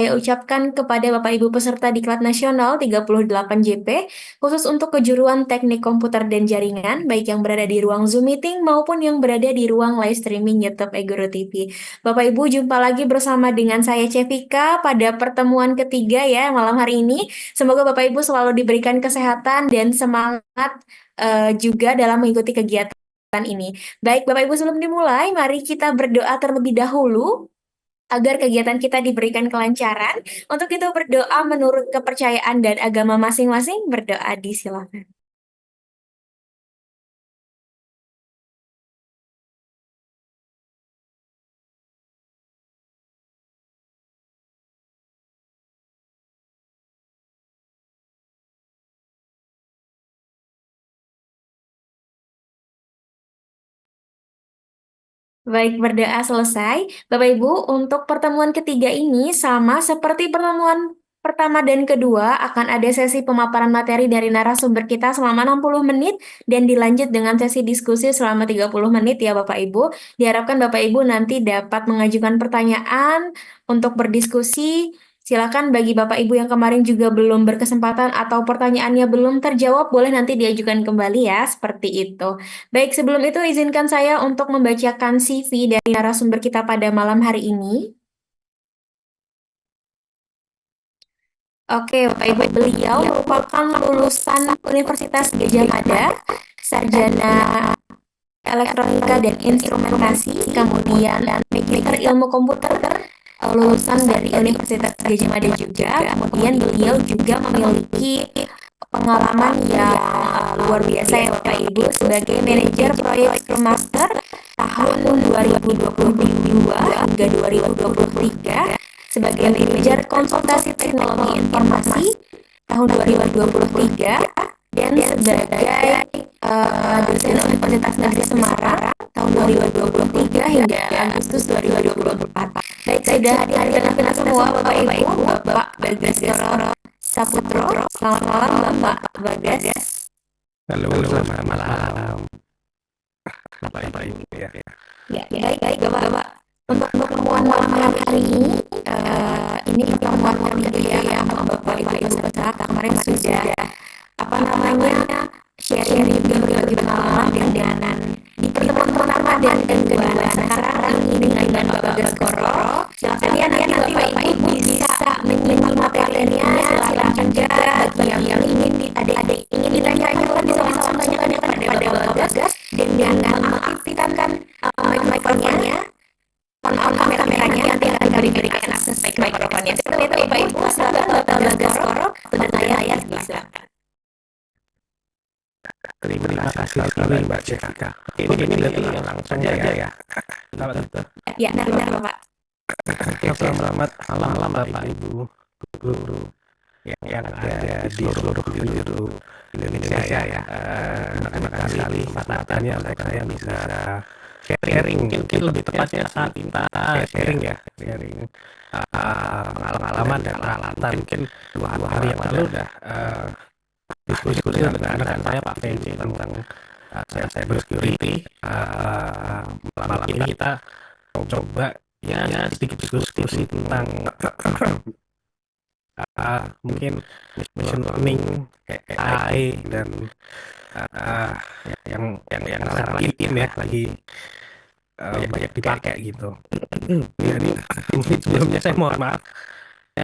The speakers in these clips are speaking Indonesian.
Saya ucapkan kepada Bapak Ibu peserta Diklat Nasional 38 JP, khusus untuk kejuruan Teknik Komputer dan Jaringan, baik yang berada di ruang Zoom Meeting maupun yang berada di ruang live streaming YouTube Egoro TV. Bapak Ibu, jumpa lagi bersama dengan saya Cevika pada pertemuan ketiga ya malam hari ini. Semoga Bapak Ibu selalu diberikan kesehatan dan semangat juga dalam mengikuti kegiatan ini. Baik, Bapak Ibu, sebelum dimulai, mari kita berdoa terlebih dahulu agar kegiatan kita diberikan kelancaran. Untuk itu berdoa menurut kepercayaan dan agama masing-masing, berdoa disilakan. Baik, berdoa selesai. Bapak Ibu, untuk pertemuan ketiga ini sama seperti pertemuan pertama dan kedua, akan ada sesi pemaparan materi dari narasumber kita selama 60 menit dan dilanjut dengan sesi diskusi selama 30 menit ya Bapak Ibu. Diharapkan Bapak Ibu nanti dapat mengajukan pertanyaan untuk berdiskusi. Silakan bagi Bapak Ibu yang kemarin juga belum berkesempatan atau pertanyaannya belum terjawab, boleh nanti diajukan kembali ya, seperti itu. Baik, sebelum itu izinkan saya untuk membacakan CV dari narasumber kita pada malam hari ini. Oke, Bapak Ibu, beliau merupakan lulusan Universitas Gadjah Mada, sarjana elektronika dan instrumentasi, kemudian Magister Ilmu Komputer, lulusan dari Universitas Gadjah Mada juga. Kemudian beliau juga memiliki pengalaman yang luar biasa ya Bapak Ibu sebagai manajer proyek Scrum Master tahun 2022 hingga 2023, sebagai manajer konsultasi teknologi informasi tahun 2023, dan sebagai dosen Universitas Negeri Semarang tahun 2023 hingga Agustus 2024. Baik, sudah hadir kita semua Bapak Ibu, Bapak Bagas Saputro. Selamat malam Bapak Bagas. Halo, selamat malam. Bapak Ibu ya. Ya, baik Bapak. Untuk pertemuan malam hari ini, ini pertemuan ketiga ya yang Bapak Ibu peserta. Kemarin sudah apa namanya sharing juga berbagi pengalaman dengan di pertemuan pertama dan kedua. Nah, sekarang ini dengan Bapak Bagas Koro, silakan ya nanti Bapak Ibu bisa menyimak materinya. Silakan juga bagi yang ingin ingin ditanyakan bisa langsung tanyakan kepada Bapak Bagas dan dengan mengaktifkan mikrofonnya, on kameranya, nanti akan diberikan akses mikrofonnya. Seperti itu Bapak Ibu, silakan Bapak Bagas Koro, sudah layar disilakan. Terima kasih sekali Mbak Jessica. Ini berarti langsung aja ya. Kalau gitu. Ya, benar Bapak. Oke, selamat malam Bapak Ibu guru yang ada di seluruh penjuru Indonesia ya. Terima kasih sekali kesempatannya untuk saya bisa sharing, mungkin lebih tepatnya saat kita sharing pengalaman dan peralatan. Mungkin dua hari yang lalu udah diskusi dengan rekan saya Pak Fenzi tentang cyber security. Malam ini kita mau coba ya sedikit diskusi tentang mungkin machine learning, AI, dan yang sekarang lagi banyak dipakai gitu. Jadi mungkin sebelumnya saya mohon maaf,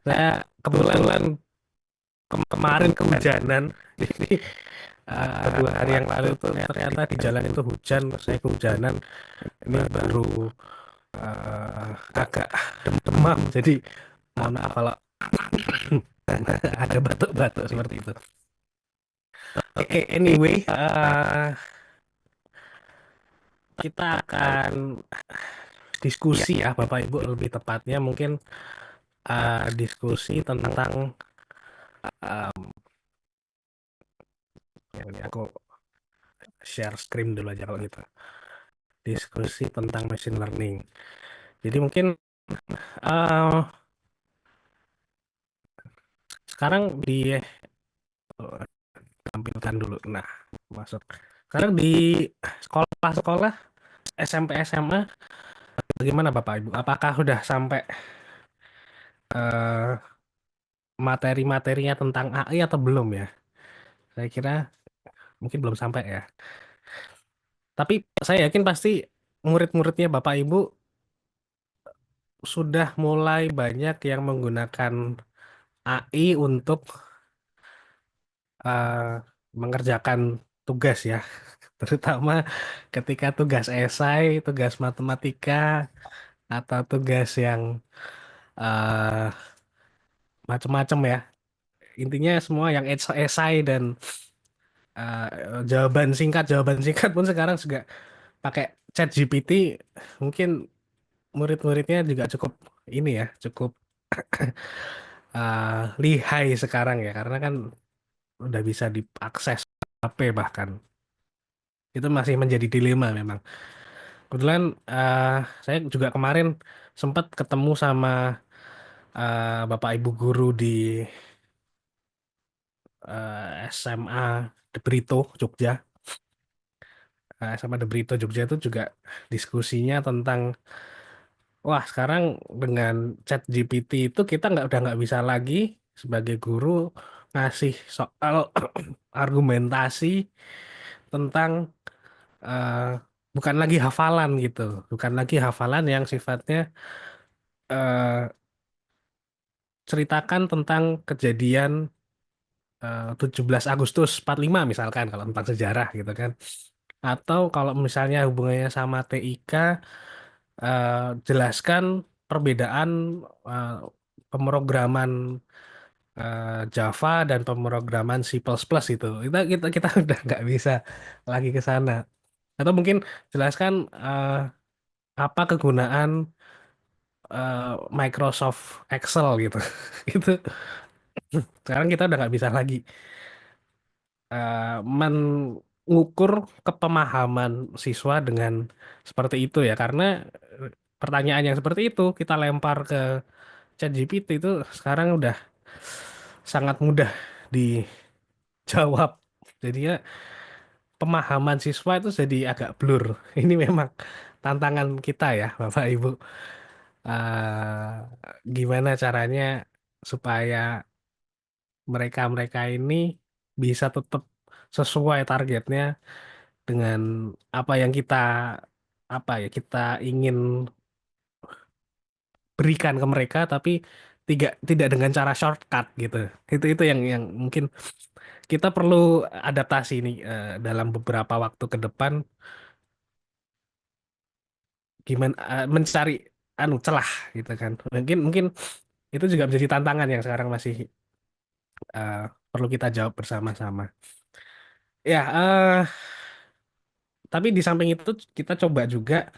saya kebetulan kemarin kehujanan. Jadi 2 hari yang lalu tuh ternyata di jalan itu hujan, saya kehujanan. Ini baru agak demam, jadi mohon maaf kalau ada batuk-batuk seperti itu. Oke, anyway, kita akan diskusi ya Bapak Ibu, lebih tepatnya mungkin diskusi tentang ini aku share screen dulu aja kalau gitu. Diskusi tentang machine learning. Jadi mungkin sekarang tampilkan dulu. Nah, masuk. Sekarang di sekolah-sekolah SMP SMA bagaimana Bapak Ibu? Apakah sudah sampai eh, materi-materinya tentang AI atau belum ya? Saya kira mungkin belum sampai ya. Tapi saya yakin pasti murid-muridnya Bapak Ibu sudah mulai banyak yang menggunakan AI untuk eh, mengerjakan tugas ya, terutama ketika tugas esai, tugas matematika, atau tugas yang eh, macam-macam ya. Intinya semua yang esai dan jawaban singkat pun sekarang juga pakai chat GPT. Mungkin murid-muridnya juga cukup ini ya, cukup lihai sekarang ya, karena kan udah bisa diakses HP bahkan. Itu masih menjadi dilema memang. Kebetulan eh, saya juga kemarin sempat ketemu sama Bapak Ibu guru di SMA De Brito, Jogja. SMA De Brito, Jogja itu juga diskusinya tentang, wah sekarang dengan chat GPT itu kita udah nggak bisa lagi sebagai guru ngasih soal argumentasi tentang eh, bukan lagi hafalan gitu, bukan lagi hafalan yang sifatnya eh, ceritakan tentang kejadian 17 Agustus 45 misalkan kalau tentang sejarah gitu kan. Atau kalau misalnya hubungannya sama TIK, jelaskan perbedaan eh, pemrograman Java dan pemrograman C++ itu. Kita udah nggak bisa lagi ke sana. Atau mungkin jelaskan apa kegunaan eh, Microsoft Excel gitu. Itu sekarang kita udah nggak bisa lagi mengukur kepemahaman siswa dengan seperti itu ya, karena pertanyaan yang seperti itu kita lempar ke ChatGPT itu sekarang udah sangat mudah dijawab. Jadi ya pemahaman siswa itu jadi agak blur. Ini memang tantangan kita ya, Bapak Ibu. Gimana caranya supaya mereka-mereka ini bisa tetap sesuai targetnya dengan apa yang kita ingin berikan ke mereka, tapi tidak tidak dengan cara shortcut gitu. Itu yang mungkin kita perlu adaptasi nih dalam beberapa waktu ke depan, gimana mencari celah gitu kan. Mungkin mungkin itu juga menjadi tantangan yang sekarang masih eh, perlu kita jawab bersama-sama. Ya, tapi di samping itu kita coba juga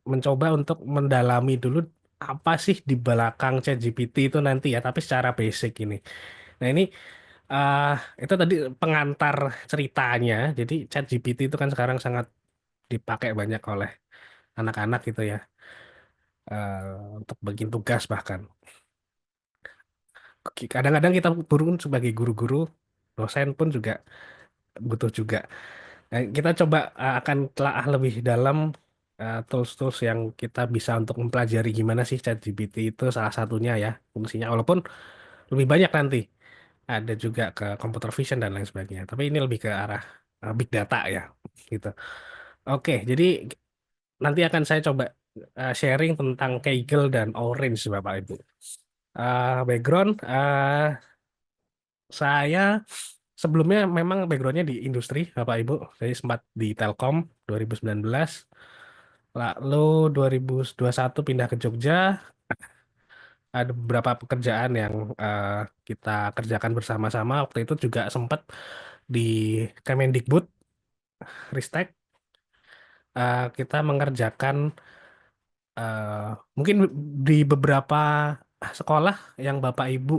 mencoba untuk mendalami dulu apa sih di belakang ChatGPT itu nanti ya, tapi secara basic ini. Nah ini eh itu tadi pengantar ceritanya. Jadi ChatGPT itu kan sekarang sangat dipakai banyak oleh anak-anak gitu ya, untuk bikin tugas bahkan. Kadang-kadang kita pun sebagai guru-guru, dosen pun juga butuh juga. Nah, kita coba akan telah lebih dalam tools-tools yang kita bisa untuk mempelajari gimana sih ChatGPT itu salah satunya ya fungsinya. Walaupun lebih banyak nanti ada juga ke computer vision dan lain sebagainya. Tapi ini lebih ke arah big data ya, gitu. Oke, jadi nanti akan saya coba sharing tentang Kaggle dan Orange, Bapak Ibu. Background saya sebelumnya memang backgroundnya di industri, Bapak Ibu. Saya sempat di Telkom 2019. Lalu 2021 pindah ke Jogja. Ada beberapa pekerjaan yang eh, kita kerjakan bersama-sama. Waktu itu juga sempat di Kemendikbud, Ristek, kita mengerjakan eh, mungkin di beberapa sekolah yang Bapak Ibu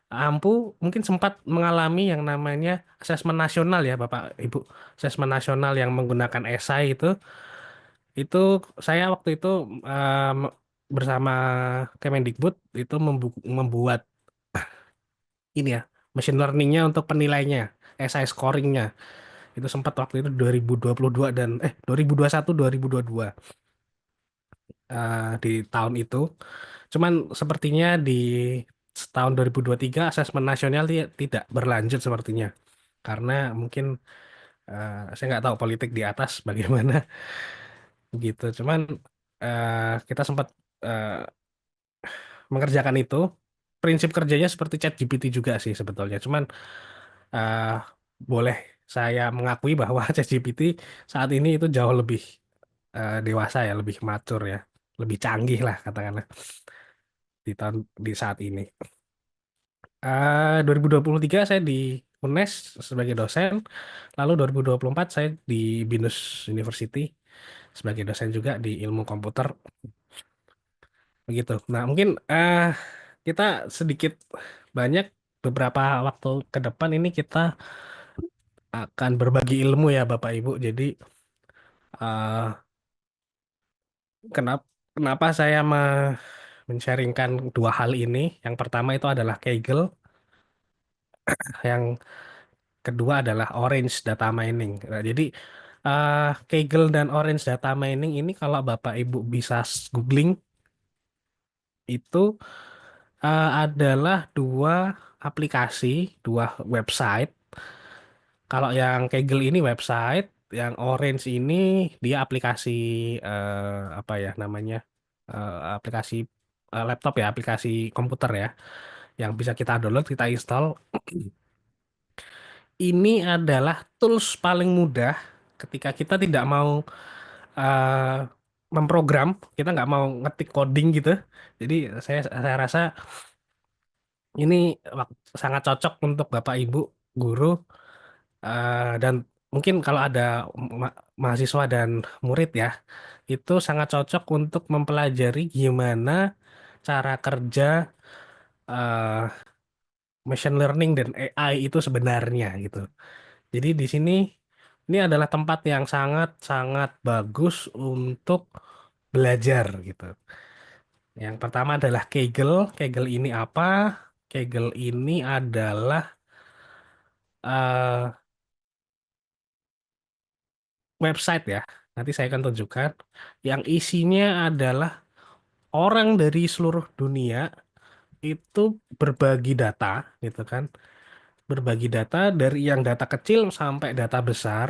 ampu mungkin sempat mengalami yang namanya asesmen nasional ya Bapak Ibu. Asesmen nasional yang menggunakan esai itu saya waktu itu bersama Kemendikbud itu membuat ini ya machine learningnya untuk penilainya, SI scoringnya. Itu sempat waktu itu 2022 dan 2021 2022 di tahun itu. Cuman sepertinya di tahun 2023 asesmen nasional tidak berlanjut sepertinya. Karena mungkin saya nggak tahu politik di atas bagaimana gitu. Cuman kita sempat eh, mengerjakan itu. Prinsip kerjanya seperti ChatGPT juga sih sebetulnya. Cuman eh, boleh saya mengakui bahwa ChatGPT saat ini itu jauh lebih dewasa ya, lebih mature ya, lebih canggih lah katakanlah di saat ini. 2023 saya di UNES sebagai dosen, lalu 2024 saya di BINUS University sebagai dosen juga di ilmu komputer begitu. Nah, mungkin kita sedikit banyak beberapa waktu ke depan ini kita akan berbagi ilmu ya Bapak Ibu. Jadi eh, kenapa kenapa saya men-sharingkan dua hal ini? Yang pertama itu adalah Kaggle, yang kedua adalah Orange Data Mining. Nah, jadi Kaggle dan Orange Data Mining ini kalau Bapak Ibu bisa googling itu adalah dua aplikasi, dua website. Kalau yang Kaggle ini website, yang Orange ini dia aplikasi apa ya namanya? Aplikasi laptop ya, aplikasi komputer ya, yang bisa kita download, kita install. Ini adalah tools paling mudah ketika kita tidak mau eh, memprogram, kita nggak mau ngetik coding gitu. Jadi saya rasa ini sangat cocok untuk Bapak Ibu guru dan mungkin kalau ada mahasiswa dan murid ya, itu sangat cocok untuk mempelajari gimana cara kerja eh, machine learning dan AI itu sebenarnya gitu. Jadi di sini ini adalah tempat yang sangat-sangat bagus untuk belajar gitu. Yang pertama adalah Kaggle. Kaggle ini apa? Kaggle ini adalah eh, website ya. Nanti saya akan tunjukkan. Yang isinya adalah orang dari seluruh dunia itu berbagi data, gitu kan? Berbagi data dari yang data kecil sampai data besar,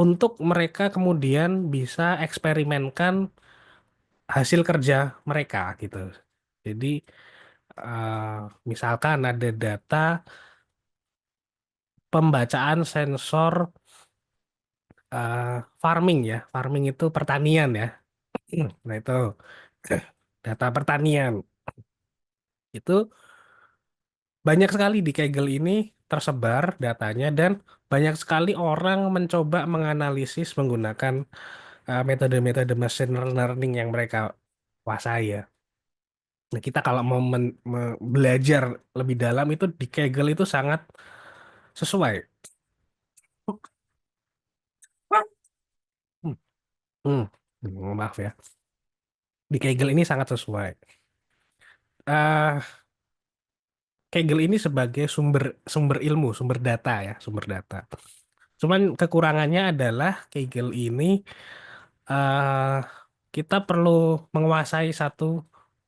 untuk mereka kemudian bisa eksperimenkan hasil kerja mereka, gitu. Jadi, eh, misalkan ada data pembacaan sensor eh, farming ya, farming itu pertanian ya. Nah itu data pertanian itu banyak sekali di Kaggle ini tersebar datanya dan banyak sekali orang mencoba menganalisis menggunakan metode-metode machine learning yang mereka kuasai ya. Nah, kita kalau mau belajar lebih dalam itu di Kaggle itu sangat sesuai. Hmm. Hmm. Maaf ya. Di Kaggle ini sangat sesuai. eh Kaggle ini sebagai sumber sumber ilmu, sumber data ya, sumber data. Cuman kekurangannya adalah Kaggle ini eh kita perlu menguasai satu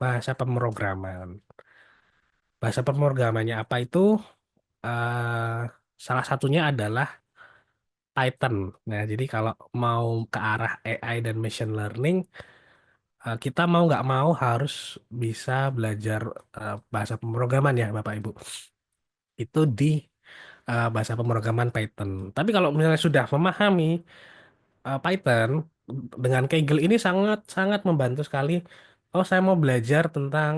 bahasa pemrograman. Bahasa pemrogramannya apa itu? eh Salah satunya adalah Python. Nah, jadi kalau mau ke arah AI dan machine learning, kita mau nggak mau harus bisa belajar bahasa pemrograman ya, Bapak Ibu. Itu di bahasa pemrograman Python. Tapi kalau misalnya sudah memahami Python dengan Kaggle ini sangat sangat membantu sekali. Oh, saya mau belajar tentang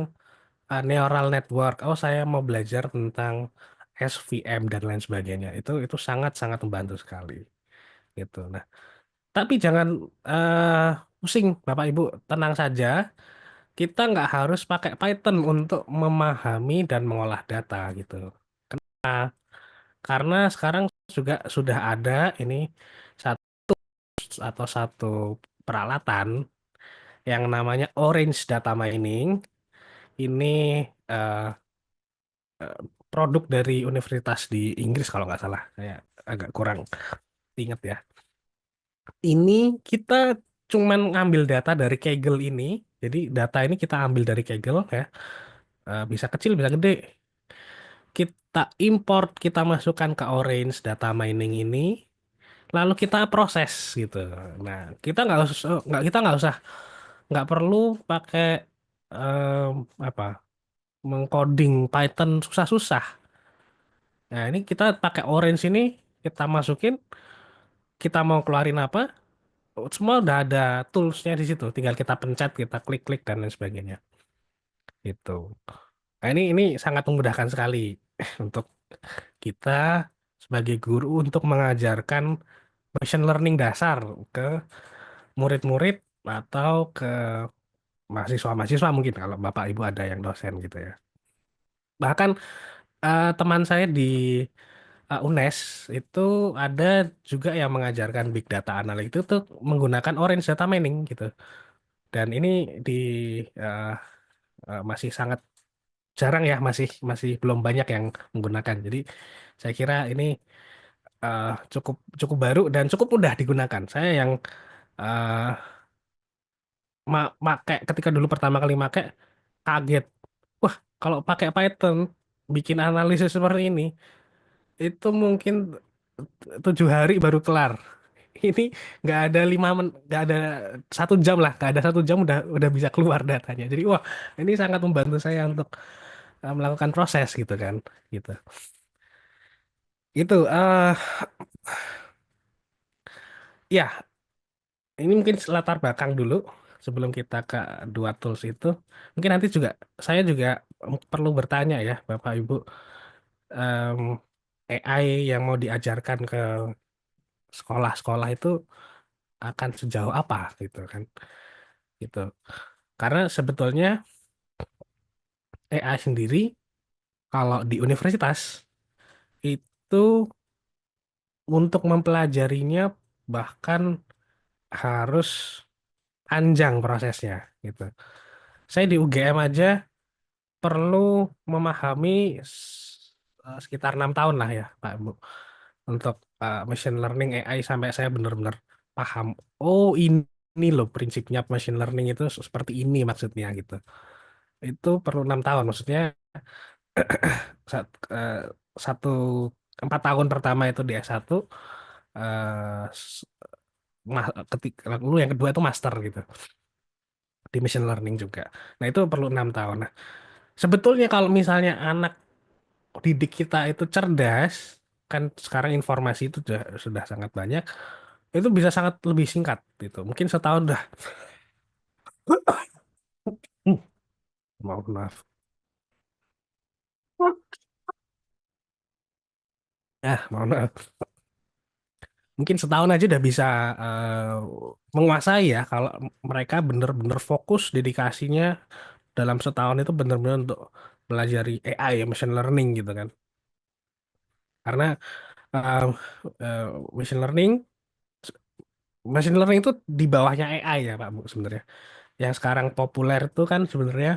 neural network. Oh, saya mau belajar tentang SVM dan lain sebagainya. Itu sangat sangat membantu sekali gitu. Nah, tapi jangan eh, pusing, Bapak Ibu, tenang saja. Kita nggak harus pakai Python untuk memahami dan mengolah data gitu. Karena sekarang juga sudah ada ini satu peralatan yang namanya Orange Data Mining. Ini eh, produk dari universitas di Inggris kalau nggak salah. Saya agak kurang ingat ya. Ini kita cuman ngambil data dari Kaggle ini. Jadi data ini kita ambil dari Kaggle ya, bisa kecil bisa gede. Kita import, kita masukkan ke Orange data mining ini, lalu kita proses gitu. Nah, kita nggak usah nggak perlu pakai em, apa mengcoding Python susah-susah. Nah, ini kita pakai Orange ini, kita masukin, kita mau keluarin apa, semua udah ada toolsnya di situ. Tinggal kita pencet, kita klik-klik dan lain sebagainya. Gitu. Nah, ini sangat memudahkan sekali untuk kita sebagai guru untuk mengajarkan machine learning dasar ke murid-murid atau ke mahasiswa-mahasiswa mungkin kalau Bapak Ibu ada yang dosen gitu ya. Bahkan teman saya di UNES itu ada juga yang mengajarkan Big Data Analytics itu tuh menggunakan Orange Data Mining gitu. Dan ini di eh, masih sangat jarang ya, masih masih belum banyak yang menggunakan. Jadi saya kira ini eh, cukup cukup baru dan cukup mudah digunakan. Saya yang eh, make ketika dulu pertama kali make kaget. Wah, kalau pakai Python bikin analisis seperti ini itu mungkin 7 hari baru kelar. Ini nggak ada 1 jam lah, nggak ada 1 jam udah bisa keluar datanya. Jadi wah, ini sangat membantu saya untuk melakukan proses gitu kan, gitu. Itu ya, ini mungkin latar belakang dulu sebelum kita ke dua tools itu. Mungkin nanti juga saya juga perlu bertanya ya, Bapak Ibu, em, AI yang mau diajarkan ke sekolah-sekolah itu akan sejauh apa gitu kan, gitu. Karena sebetulnya AI sendiri kalau di universitas itu untuk mempelajarinya bahkan harus panjang prosesnya gitu. Saya di UGM aja perlu memahami sekitar 6 tahun lah ya Pak Bu untuk machine learning AI sampai saya benar-benar paham. Oh ini loh prinsipnya machine learning itu seperti ini maksudnya gitu. Itu perlu 6 tahun maksudnya sat- eh, satu 4 tahun pertama itu di S1, eh, s- ketika lalu yang kedua itu master gitu di machine learning juga. Nah itu perlu 6 tahun. Nah sebetulnya kalau misalnya anak didik kita itu cerdas, kan sekarang informasi itu sudah sangat banyak, itu bisa sangat lebih singkat gitu. Mungkin setahun dah. Hmm, maaf, maaf. Mohon maaf. Mungkin setahun aja udah bisa eh, menguasai ya kalau mereka bener-bener fokus dedikasinya dalam setahun itu bener-bener untuk pelajari AI ya, machine learning gitu kan. Karena eh, eh, machine learning machine learning itu di bawahnya AI ya Pak Bu sebenarnya. Yang sekarang populer itu kan sebenarnya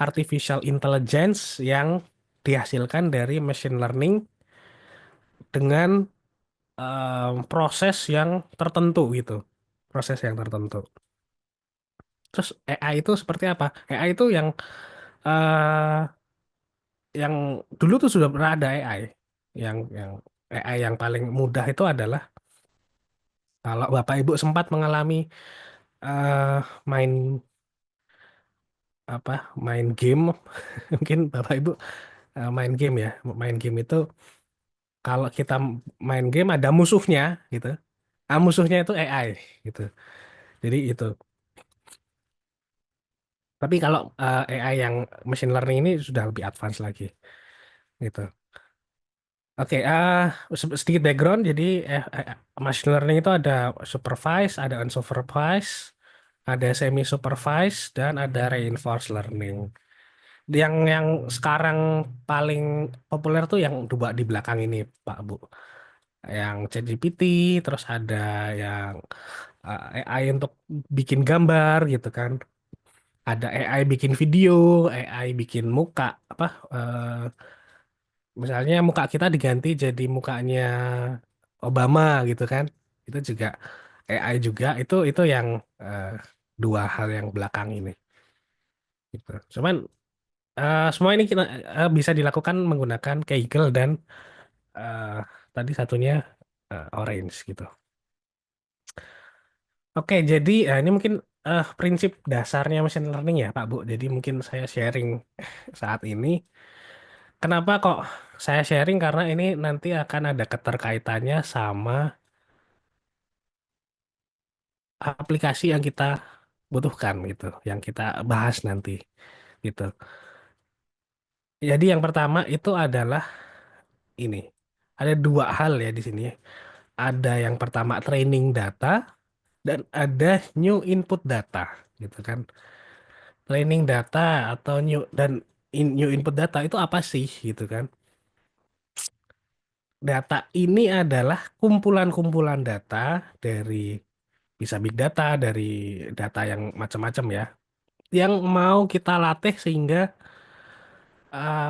artificial intelligence yang dihasilkan dari machine learning dengan proses yang tertentu gitu. Proses yang tertentu. Terus AI itu seperti apa? AI itu yang dulu tuh sudah pernah ada AI. Yang AI yang paling mudah itu adalah kalau Bapak Ibu sempat mengalami eh, main apa main game mungkin Bapak Ibu main game ya. Main game itu kalau kita main game ada musuhnya gitu. Musuhnya itu AI gitu. Jadi itu. Tapi kalau AI yang machine learning ini sudah lebih advance lagi gitu. Oke, sedikit background. Jadi machine learning itu ada supervised, ada unsupervised, ada semi supervised, dan ada reinforced learning. Yang sekarang paling populer tuh yang dua di belakang ini, Pak Bu. Yang ChatGPT, terus ada yang AI untuk bikin gambar gitu kan. Ada AI bikin video, AI bikin muka, apa? Misalnya muka kita diganti jadi mukanya Obama gitu kan. Itu juga AI juga. Itu yang eh, dua hal yang belakang ini. gitu. Cuman semua ini kita bisa dilakukan menggunakan Kaggle dan eh, tadi satunya Orange gitu. Oke, jadi ini mungkin prinsip dasarnya machine learning ya, Pak Bu. Jadi mungkin saya sharing saat ini. Kenapa kok saya sharing? Karena ini nanti akan ada keterkaitannya sama aplikasi yang kita butuhkan gitu, yang kita bahas nanti gitu. Jadi yang pertama itu adalah ini. Ada dua hal ya di sini. Ada yang pertama training data dan ada new input data gitu kan. Training data atau new input data itu apa sih gitu kan. Data ini adalah kumpulan-kumpulan data dari bisa big data dari data yang macam-macam ya. Yang mau kita latih sehingga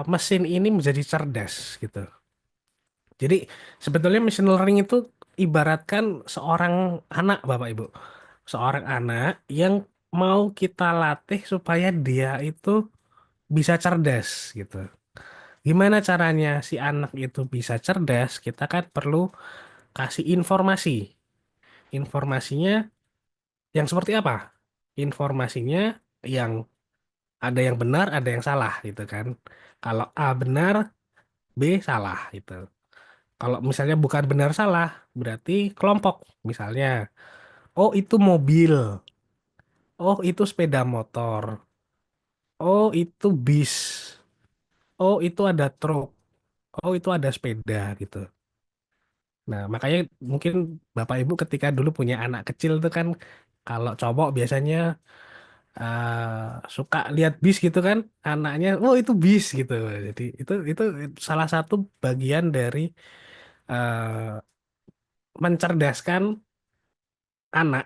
mesin ini menjadi cerdas gitu. Jadi sebetulnya machine learning itu ibaratkan seorang anak Bapak Ibu. Seorang anak yang mau kita latih supaya dia itu bisa cerdas gitu. Gimana caranya si anak itu bisa cerdas? Kita kan perlu kasih informasi. Informasinya yang seperti apa? Informasinya yang ada yang benar, ada yang salah gitu kan. Kalau A benar, B salah gitu. Kalau misalnya bukan benar salah, berarti kelompok. Misalnya, oh itu mobil, oh itu sepeda motor, oh itu bis, oh itu ada truk, oh itu ada sepeda gitu. Nah, makanya mungkin Bapak Ibu ketika dulu punya anak kecil tuh kan, kalau cowok biasanya suka lihat bis gitu kan, anaknya, oh itu bis gitu. Jadi itu salah satu bagian dari eh, mencerdaskan anak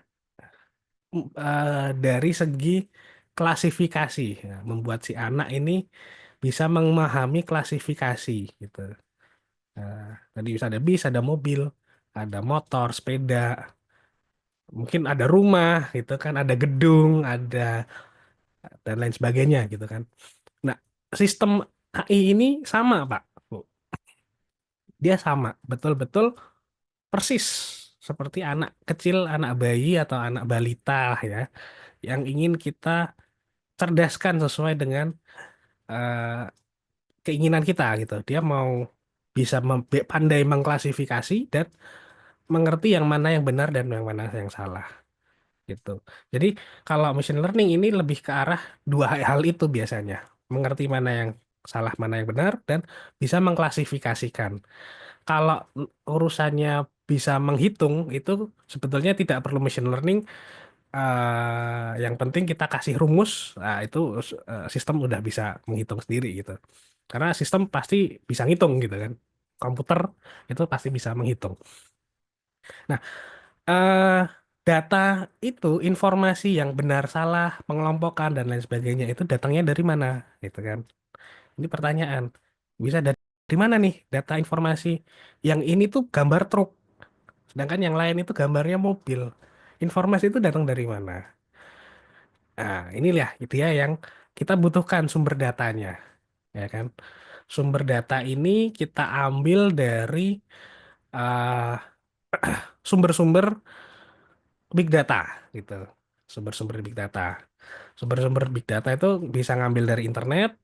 dari segi klasifikasi, ya, membuat si anak ini bisa memahami klasifikasi gitu. Nah, tadi bisa ada bis, ada mobil, ada motor, sepeda, mungkin ada rumah gitu kan, ada gedung, ada dan lain sebagainya gitu kan. Nah, sistem AI ini sama, Pak. Bu. Dia sama, betul-betul persis seperti anak kecil, anak bayi atau anak balita lah ya, yang ingin kita cerdaskan sesuai dengan eh, keinginan kita gitu. Dia mau bisa pandai mengklasifikasi dan mengerti yang mana yang benar dan yang mana yang salah gitu. Jadi kalau machine learning ini lebih ke arah dua hal itu biasanya. Mengerti mana yang salah, mana yang benar dan bisa mengklasifikasikan. Kalau urusannya bisa menghitung itu sebetulnya tidak perlu machine learning. Yang penting kita kasih rumus, nah itu sistem udah bisa menghitung sendiri gitu. Karena sistem pasti bisa ngitung gitu kan. Komputer itu pasti bisa menghitung. Nah, eh, data itu informasi yang benar salah, pengelompokan dan lain sebagainya itu datangnya dari mana gitu kan. Ini pertanyaan. Bisa dari mana nih data informasi? Yang ini tuh gambar truk, sedangkan yang lain itu gambarnya mobil. Informasi itu datang dari mana? Nah, inilah itu ya yang kita butuhkan sumber datanya, ya kan? Sumber data ini kita ambil dari uh, sumber-sumber big data, gitu. Sumber-sumber big data. Sumber-sumber big data itu bisa ngambil dari internet,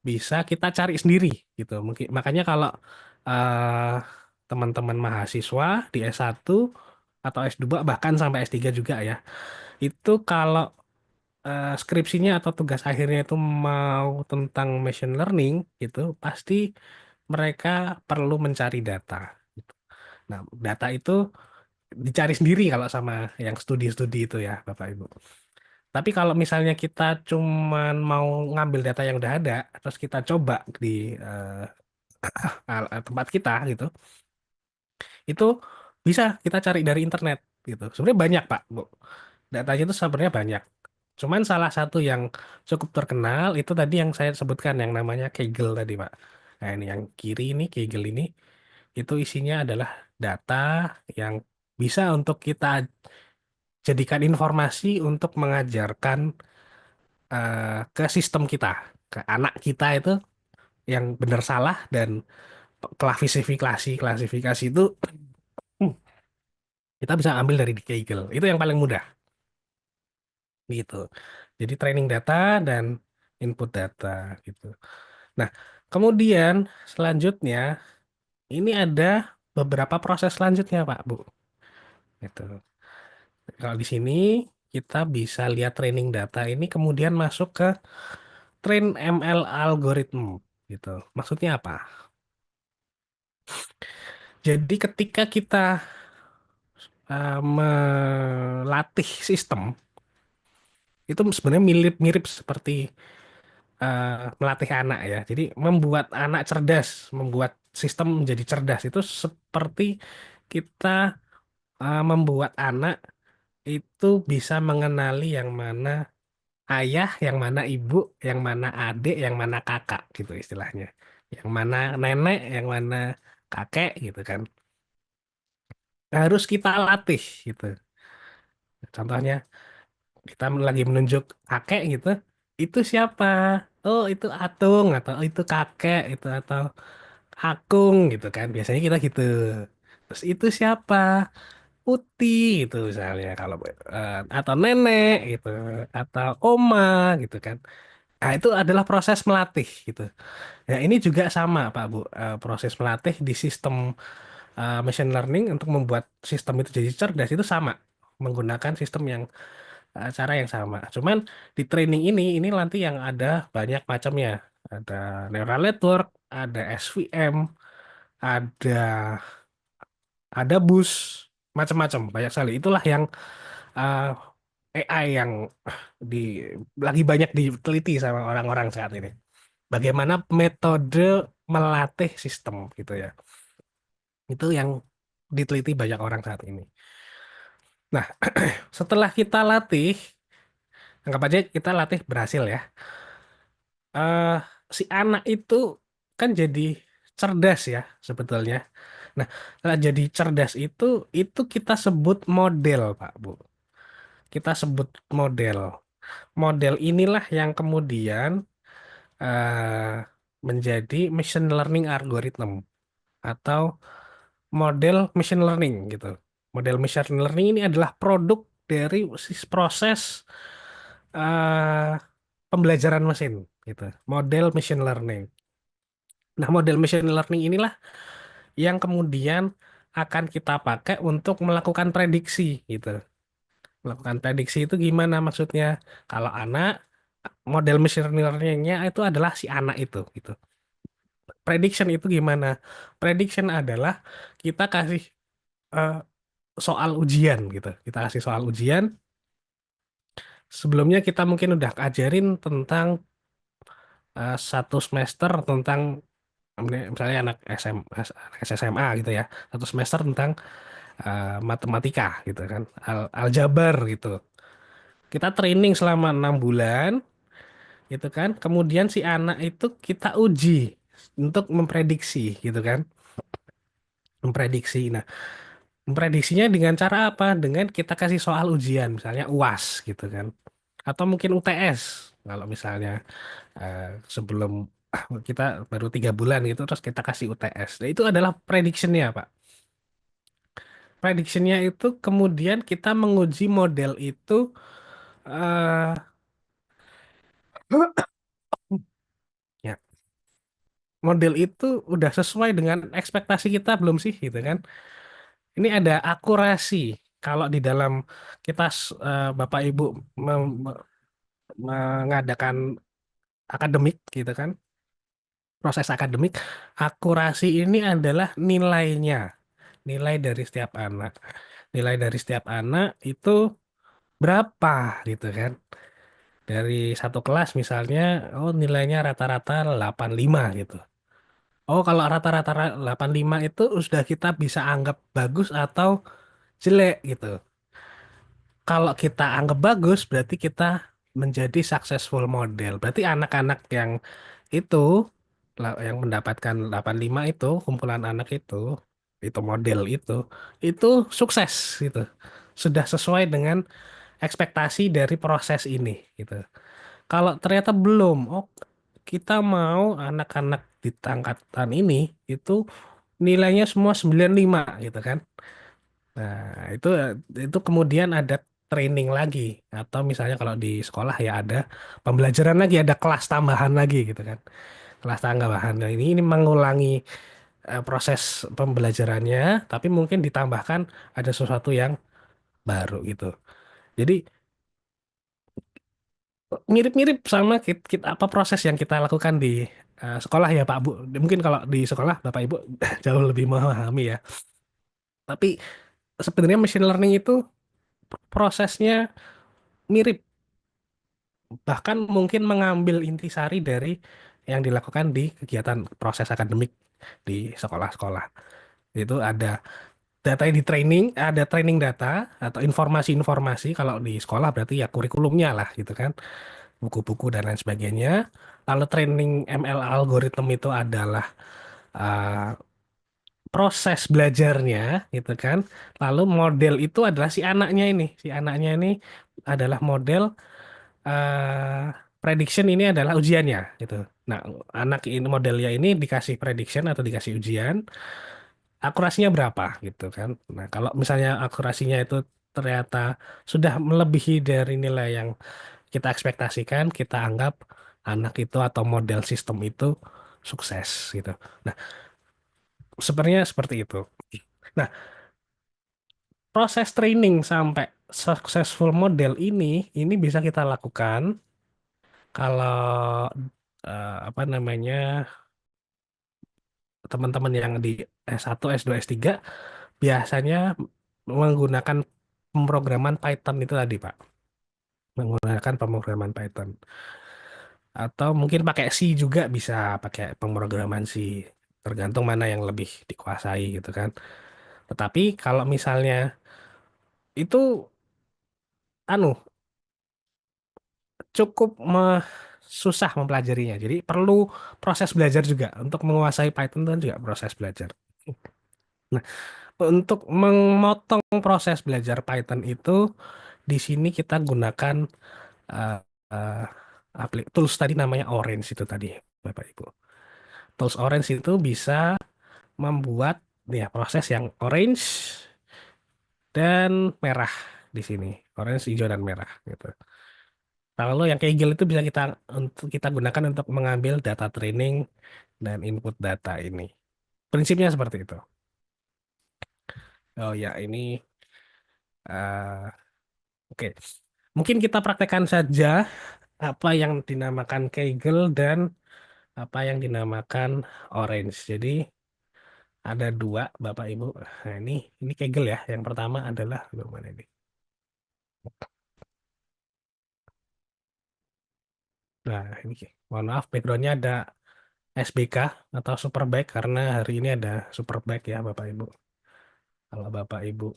bisa kita cari sendiri, gitu. Mungkin makanya kalau uh, teman-teman mahasiswa di S1 atau S2 bahkan sampai S3 juga ya, itu kalau skripsinya atau tugas akhirnya itu mau tentang machine learning gitu, pasti mereka perlu mencari data. Gitu. Nah, data itu dicari sendiri kalau sama yang studi-studi itu ya, Bapak Ibu. Tapi kalau misalnya kita cuman mau ngambil data yang udah ada, terus kita coba di tempat kita gitu, itu bisa kita cari dari internet gitu. Sebenarnya banyak, Pak, Bu. Datanya itu sebenarnya banyak. Cuman salah satu yang cukup terkenal itu tadi yang saya sebutkan yang namanya Kaggle tadi, Pak. Nah, ini yang kiri ini Kaggle ini itu isinya adalah data yang bisa untuk kita jadikan informasi untuk mengajarkan ke sistem kita, ke anak kita itu yang benar salah dan klasifikasi klasifikasi itu hmm, kita bisa ambil dari di Kaggle. Itu yang paling mudah gitu. Jadi training data dan input data gitu. Nah, kemudian selanjutnya ini ada beberapa proses selanjutnya, Pak, Bu. Gitu. Kalau di sini kita bisa lihat training data ini kemudian masuk ke train ML algorithm gitu. Maksudnya apa? Jadi ketika kita melatih sistem itu sebenarnya mirip-mirip seperti melatih anak ya. Jadi membuat anak cerdas, membuat sistem menjadi cerdas itu seperti kita membuat anak itu bisa mengenali yang mana ayah, yang mana ibu, yang mana adik, yang mana kakak gitu istilahnya. Yang mana nenek, yang mana kakek gitu kan. Harus kita latih gitu. Contohnya kita lagi menunjuk kakek gitu. Itu siapa? Oh, itu Atung atau "Oh, itu kakek itu atau Akung gitu kan. Biasanya kita gitu. Terus itu siapa? Uti gitu misalnya kalau atau nenek gitu atau oma gitu kan. Nah, itu adalah proses melatih gitu. Ya, ini juga sama, Pak Bu. Proses melatih di sistem machine learning untuk membuat sistem itu jadi cerdas itu sama, menggunakan sistem yang cara yang sama. Cuman di training ini nanti yang ada banyak macamnya. Ada neural network, ada SVM, ada bus, macam-macam, banyak sekali. Itulah yang uh, AI yang di lagi banyak diteliti sama orang-orang saat ini. Bagaimana metode melatih sistem gitu ya. Itu yang diteliti banyak orang saat ini. Nah, setelah kita latih, anggap aja kita latih berhasil ya. eh si anak itu kan jadi cerdas ya sebetulnya. Nah, setelah jadi cerdas itu kita sebut model, Pak Bu. Kita sebut model. Model inilah yang kemudian menjadi machine learning algorithm atau model machine learning gitu. Model machine learning ini adalah produk dari proses eh, pembelajaran mesin gitu. Model machine learning. Nah, model machine learning inilah yang kemudian akan kita pakai untuk melakukan prediksi gitu. Melakukan prediksi itu gimana maksudnya? Kalau anak, model machine learning-nya itu adalah si anak itu gitu. Prediction itu gimana? Prediction adalah kita kasih eh, soal ujian gitu. Kita kasih soal ujian. Sebelumnya kita mungkin udah ajarin tentang satu semester tentang misalnya anak anak SMA gitu ya. Satu semester tentang matematika gitu kan. Aljabar gitu. Kita training selama 6 bulan gitu kan. Kemudian si anak itu kita uji untuk memprediksi gitu kan. Memprediksi. Nah, memprediksinya dengan cara apa? Dengan kita kasih soal ujian, misalnya UAS gitu kan. Atau mungkin UTS, kalau misalnya eh, sebelum kita baru 3 bulan gitu, terus kita kasih UTS. Nah, itu adalah prediksinya, Pak. Prediksinya itu kemudian kita menguji model itu, eh ya, model itu udah sesuai dengan ekspektasi kita belum sih, gitu kan? Ini ada akurasi. Kalau di dalam kita, Bapak Ibu mengadakan akademik gitu kan, proses akademik, akurasi ini adalah nilainya, nilai dari setiap anak. Nilai dari setiap anak itu berapa gitu kan. Dari satu kelas misalnya, oh nilainya rata-rata 85 gitu. Oh kalau rata-rata 85 itu sudah kita bisa anggap bagus atau jelek gitu. Kalau kita anggap bagus, berarti kita menjadi successful model. Berarti anak-anak yang itu yang mendapatkan 85 itu, kumpulan anak itu model itu sukses gitu. Sudah sesuai dengan ekspektasi dari proses ini gitu. Kalau ternyata belum, oh kita mau anak-anak di angkatan ini itu nilainya semua 95 gitu kan. Nah, itu kemudian ada training lagi atau misalnya kalau di sekolah ya ada pembelajaran lagi, ada kelas tambahan lagi gitu kan. Kelas tambahan. Nah, ini mengulangi proses pembelajarannya tapi mungkin ditambahkan ada sesuatu yang baru gitu. Jadi mirip-mirip sama apa proses yang kita lakukan di sekolah ya Pak Bu. Mungkin kalau di sekolah Bapak Ibu jauh lebih memahami ya. Tapi sebenarnya machine learning itu prosesnya mirip, bahkan mungkin mengambil intisari dari yang dilakukan di kegiatan proses akademik di sekolah-sekolah. Itu ada data yang di training, ada training data atau informasi-informasi. Kalau di sekolah berarti ya kurikulumnya lah gitu kan, buku-buku dan lain sebagainya. Lalu training ML algoritma itu adalah uh, proses belajarnya gitu kan. Lalu model itu adalah si anaknya ini. Si anaknya ini adalah model, prediction ini adalah ujiannya gitu. Nah, anak ini modelnya ini dikasih prediction atau dikasih ujian, akurasinya berapa gitu kan. Nah, kalau misalnya akurasinya itu ternyata sudah melebihi dari nilai yang kita ekspektasikan, kita anggap anak itu atau model sistem itu sukses gitu. Nah, sebenarnya seperti itu. Nah, proses training sampai successful model ini bisa kita lakukan kalau apa namanya teman-teman yang di S1, S2, S3 biasanya menggunakan pemrograman Python itu tadi, Pak. Menggunakan pemrograman Python. Atau mungkin pakai C juga bisa, pakai pemrograman C. Tergantung mana yang lebih dikuasai gitu kan. Tetapi kalau misalnya itu anu cukup susah mempelajarinya. Jadi perlu proses belajar juga. Untuk menguasai Python itu kan juga proses belajar. Nah, untuk memotong proses belajar Python itu, di sini kita gunakan uh, uh, tools tadi namanya Orange itu tadi, Bapak Ibu. Tools Orange itu bisa membuat ya proses yang orange dan merah di sini. Orange, hijau, dan merah gitu. Lalu yang Kaggle itu bisa kita gunakan untuk mengambil data training dan input data ini. Prinsipnya seperti itu. Oh ya, ini oke. Mungkin kita praktekkan saja apa yang dinamakan Kaggle dan apa yang dinamakan Orange. Jadi ada dua, Bapak Ibu. Nah, ini Kaggle ya. Yang pertama adalah mana ini? Nah, ini mohon maaf backgroundnya ada SBK atau Superbike karena hari ini ada Superbike ya Bapak Ibu. Kalau Bapak Ibu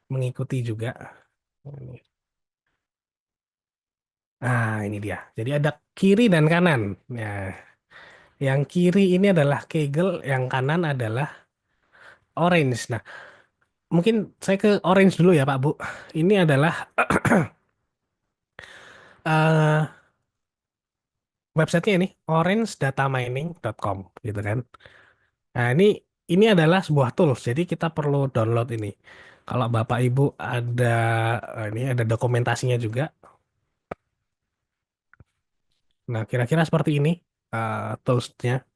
mengikuti juga. Ini. Ah, ini dia. Jadi ada kiri dan kanan. Nah, yang kiri ini adalah Kegel, yang kanan adalah Orange. Nah, mungkin saya ke Orange dulu ya Pak Bu. Ini adalah eh websitenya ini orangedatamining.com gitu kan. Nah, ini adalah sebuah tools. Jadi kita perlu download ini. Kalau Bapak Ibu ada ini ada dokumentasinya juga. Nah, kira-kira seperti ini toolsnya.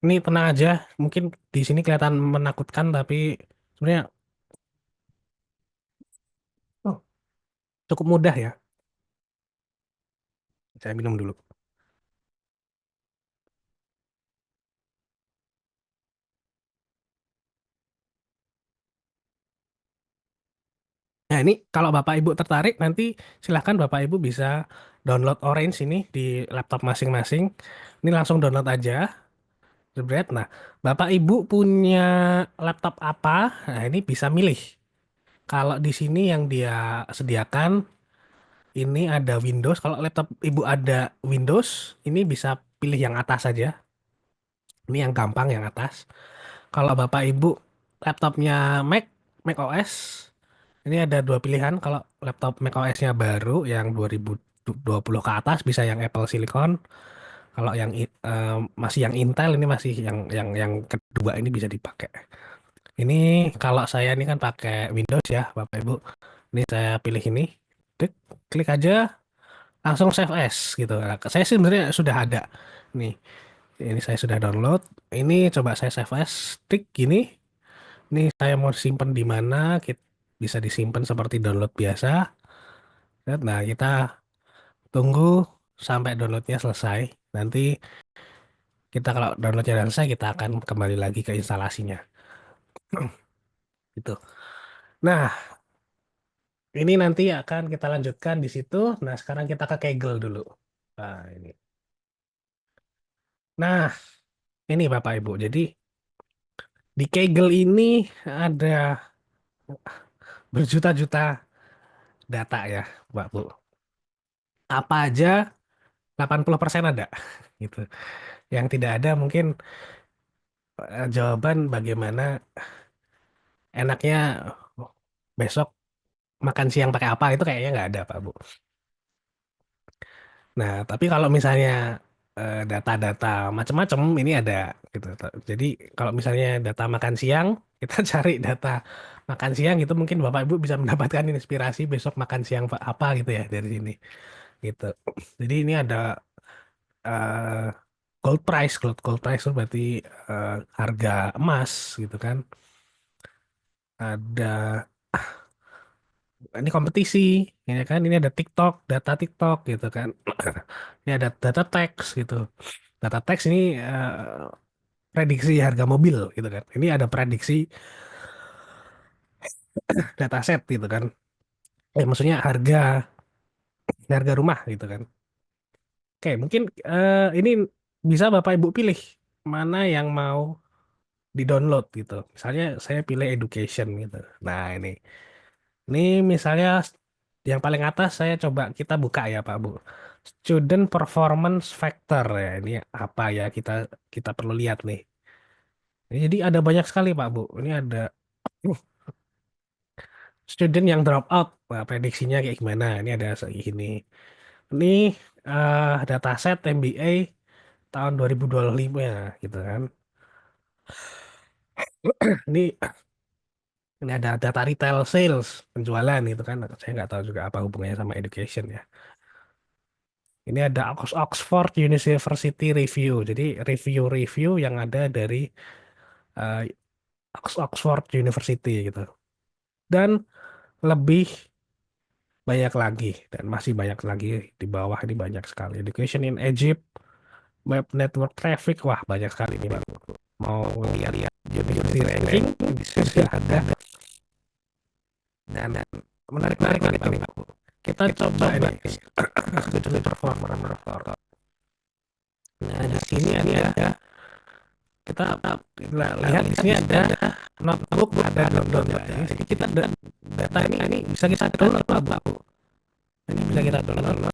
Ini tenang aja, mungkin di sini kelihatan menakutkan, tapi sebenarnya oh, cukup mudah ya. Saya minum dulu. Nah, ini kalau Bapak Ibu tertarik, nanti silahkan Bapak Ibu bisa download Orange ini di laptop masing-masing. Ini langsung download aja, jebret. Nah, Bapak Ibu punya laptop apa? Nah, ini bisa milih. Kalau di sini yang dia sediakan, ini ada Windows. Kalau laptop Ibu ada Windows, ini bisa pilih yang atas saja. Ini yang gampang, yang atas. Kalau Bapak Ibu laptopnya Mac, Mac OS, ini ada dua pilihan. Kalau laptop Mac OS-nya baru yang 2000 20 ke atas bisa yang Apple Silicon. Kalau yang masih yang Intel ini masih yang kedua ini bisa dipakai. Ini kalau saya ini kan pakai Windows ya, Bapak Ibu. Ini saya pilih ini, klik aja langsung save as gitu. Nah, saya sih sebenarnya sudah ada. Nih, ini saya sudah download. Ini coba saya save as, klik gini. Ini saya mau simpan di mana? Bisa disimpan seperti download biasa. Nah, kita tunggu sampai downloadnya selesai. Nanti kita kalau downloadnya udah selesai, kita akan kembali lagi ke instalasinya. Gitu. Nah, ini nanti akan kita lanjutkan di situ. Nah, sekarang kita ke Kaggle dulu. Nah, ini. Nah, ini Bapak Ibu. Jadi di Kaggle ini ada berjuta-juta data ya, Mbak Bu. Apa aja 80% ada gitu. Yang tidak ada mungkin jawaban bagaimana enaknya besok makan siang pakai apa itu kayaknya nggak ada Pak Bu. Nah, tapi kalau misalnya data-data macam-macam ini ada gitu. Jadi kalau misalnya data makan siang, kita cari data makan siang itu mungkin Bapak Ibu bisa mendapatkan inspirasi besok makan siang apa gitu ya dari sini gitu. Jadi ini ada eh, gold price, gold price itu berarti harga emas gitu kan. Ada ini kompetisi, ya kan? Ini ada TikTok, data TikTok gitu kan. Ini ada data teks gitu. Data teks ini prediksi harga mobil gitu kan. Ini ada prediksi dataset gitu kan. Maksudnya harga harga rumah gitu kan. Oke, mungkin ini bisa Bapak Ibu pilih mana yang mau di-download gitu. Misalnya saya pilih education gitu. Nah, ini misalnya yang paling atas saya coba kita buka ya Pak Bu. Student Performance Factor ya. Ini apa ya kita perlu lihat nih. Jadi ada banyak sekali Pak Bu. Ini ada student yang drop out. Nah, prediksinya kayak gimana? Ini ada segini. Ini dataset MBA tahun 2025 ya, gitu kan. Ini ini ada data retail sales penjualan gitu kan. Saya nggak tahu juga apa hubungannya sama education ya. Ini ada Oxford University Review. Jadi review-review yang ada dari eh, Oxford University gitu. Dan lebih banyak lagi dan masih banyak lagi di bawah ini banyak sekali. Education in Egypt, Web Network Traffic, wah banyak sekali nih Bang. Mau lihat university ranking di sini sudah ada dan menarik Bang. Kita coba ini studi performer. Nah, di sini ada kita lihat di sini ada notebook ada download ya. Jadi kita data ini bisa kita download Pak Bu. Ini bisa kita download.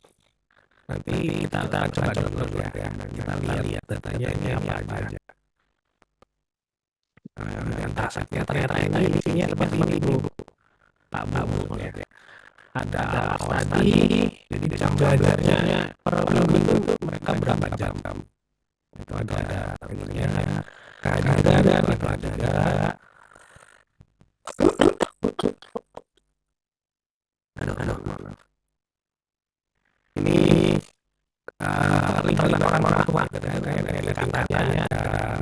Nanti kita akan coba download ya. Dan kita lihat datanya ini apa aja. Dan asetnya ternyata ini isinya seperti ini Bu. Pak Bu ya. Ada awas tadi. Jadi jam belajarnya per minggu itu mereka berapa jam. Itu ada ininya. Kehadiran itu ada. Aduh. Ini terlibat orang tua gitu kan. Ada angkanya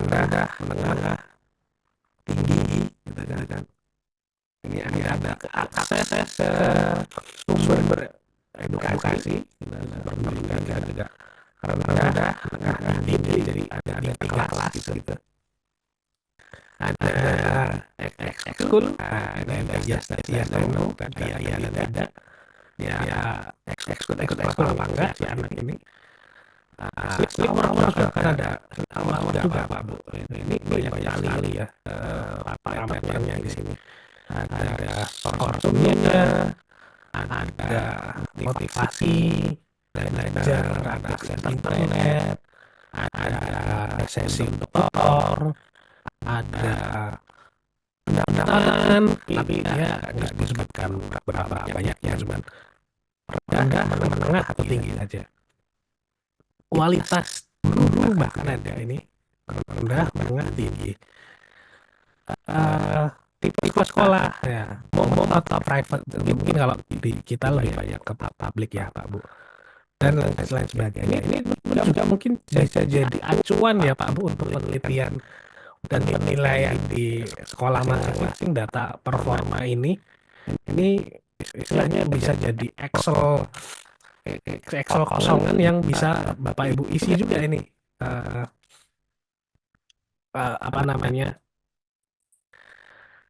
rendah, menengah, tinggi gitu kan. Ini ada akses ke sumber edukasi berpendidikan juga rendah, menengah, tinggi. Jadi ada tiga kelas gitu. Ada ekskul, ada yang tahu, ada ya ekskul apa enggak si anak ini. Awal juga kan ada awal juga Pak Bu. Ini banyak sekali ya parameter yang di sini. Ada konsumnya, ada motivasi, belajar, ada akses internet, ada sesi tutor, ada pendapatan, tapi ya nggak disebutkan berapa banyaknya, cuman rendah, menengah, atau tinggi saja. Kualitas guru bahkan ada ini rendah, menengah, tinggi. Eh, Tipe sekolah ya, mau atau private, mungkin kalau di kita lebih banyak ke publik ya Pak Bu, dan lain sebagainya. Ini juga mungkin bisa jadi acuan ya Pak Bu untuk penelitian dan penilaian di sekolah masing-masing. Data performa ini istilahnya bisa jadi Excel kosongan yang bisa Bapak Ibu isi juga ini, eh, apa namanya,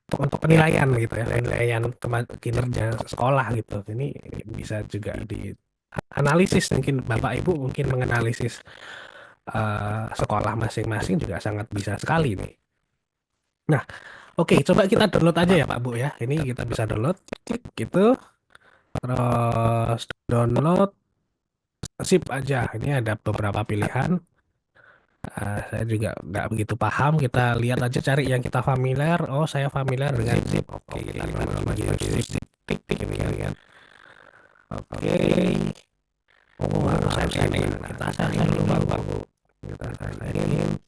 untuk penilaian gitu ya, penilaian kinerja sekolah gitu. Ini bisa juga dianalisis, mungkin Bapak Ibu mungkin menganalisis sekolah masing-masing juga sangat bisa sekali nih. Nah, oke, coba kita download aja ya Pak Bu ya. Ini kita bisa download, klik gitu, terus download, sip aja. Ini ada beberapa pilihan. Saya juga nggak begitu paham. Kita lihat aja, cari yang kita familiar. Oh, saya familiar dengan zip. Oke, kita download lagi zip. Tik tik ini kan. Oke. Oh, harus sign in. Kita sign in dulu Pak Bu. Kita sign in.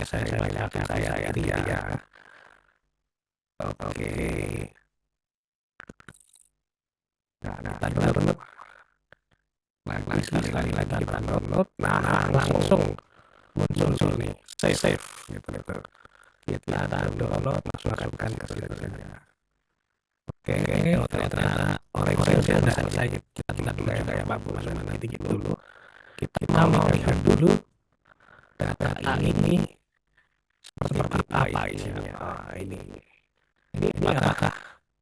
Saya bacakan saya dia. Oke. Nah, kita download lagi sekali lagi kita download. Nah, langsung muncul nih save gitu. Kita download, masukkan ke situ saja. Oke, oh ternyata orange-nya udah selesai. Kita dulu juga ya Pak Bu, mana dikit dulu. Kita mau lihat dulu data ini seperti apa isinya. Ini apakah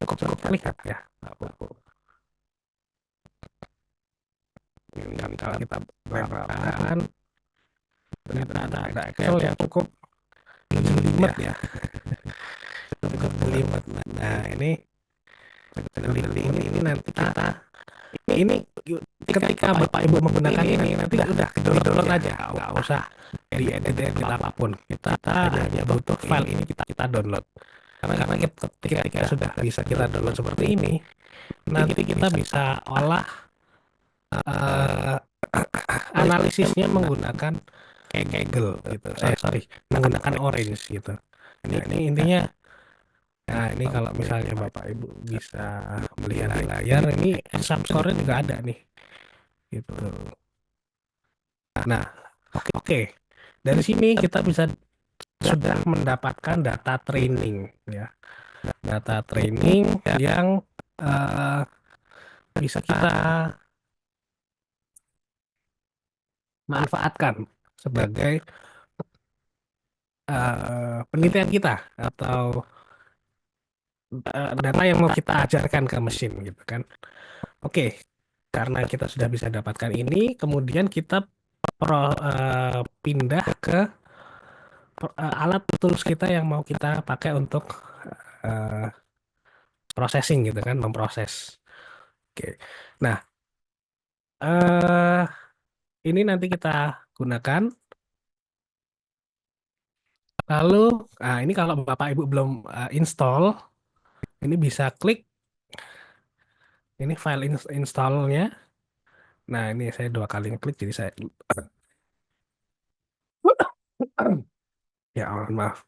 cukup terlihat ya Pak Bu? Dan kalau kita perhatikan, ternyata ada Excel yang cukup jelimet ya. Cukup jelimet. Nah, ini nanti ini ketika Bapak Ibu menggunakan ini nanti udah download aja, nggak usah diedit apapun. Kita hanya butuh file ini, kita download. Karena ketika sudah bisa kita download seperti ini, nanti kita bisa olah analisisnya menggunakan Kaggle gitu. Menggunakan Orange gitu. Ini intinya. Nah, ini kalau misalnya Bapak Ibu bisa melihat di layar, ini subscore juga ada nih. Gitu. Nah, oke. Dari sini kita sudah mendapatkan data training ya. Data training yang bisa kita manfaatkan sebagai penelitian kita atau data yang mau kita ajarkan ke mesin gitu kan. Oke, karena kita sudah bisa dapatkan ini, kemudian kita pindah ke alat tools kita yang mau kita pakai untuk processing gitu kan, memproses. Oke, nah ini nanti kita gunakan. Lalu, ini kalau Bapak Ibu belum install, ini bisa klik ini file installnya. Nah, ini saya 2 kali klik, jadi saya ya maaf.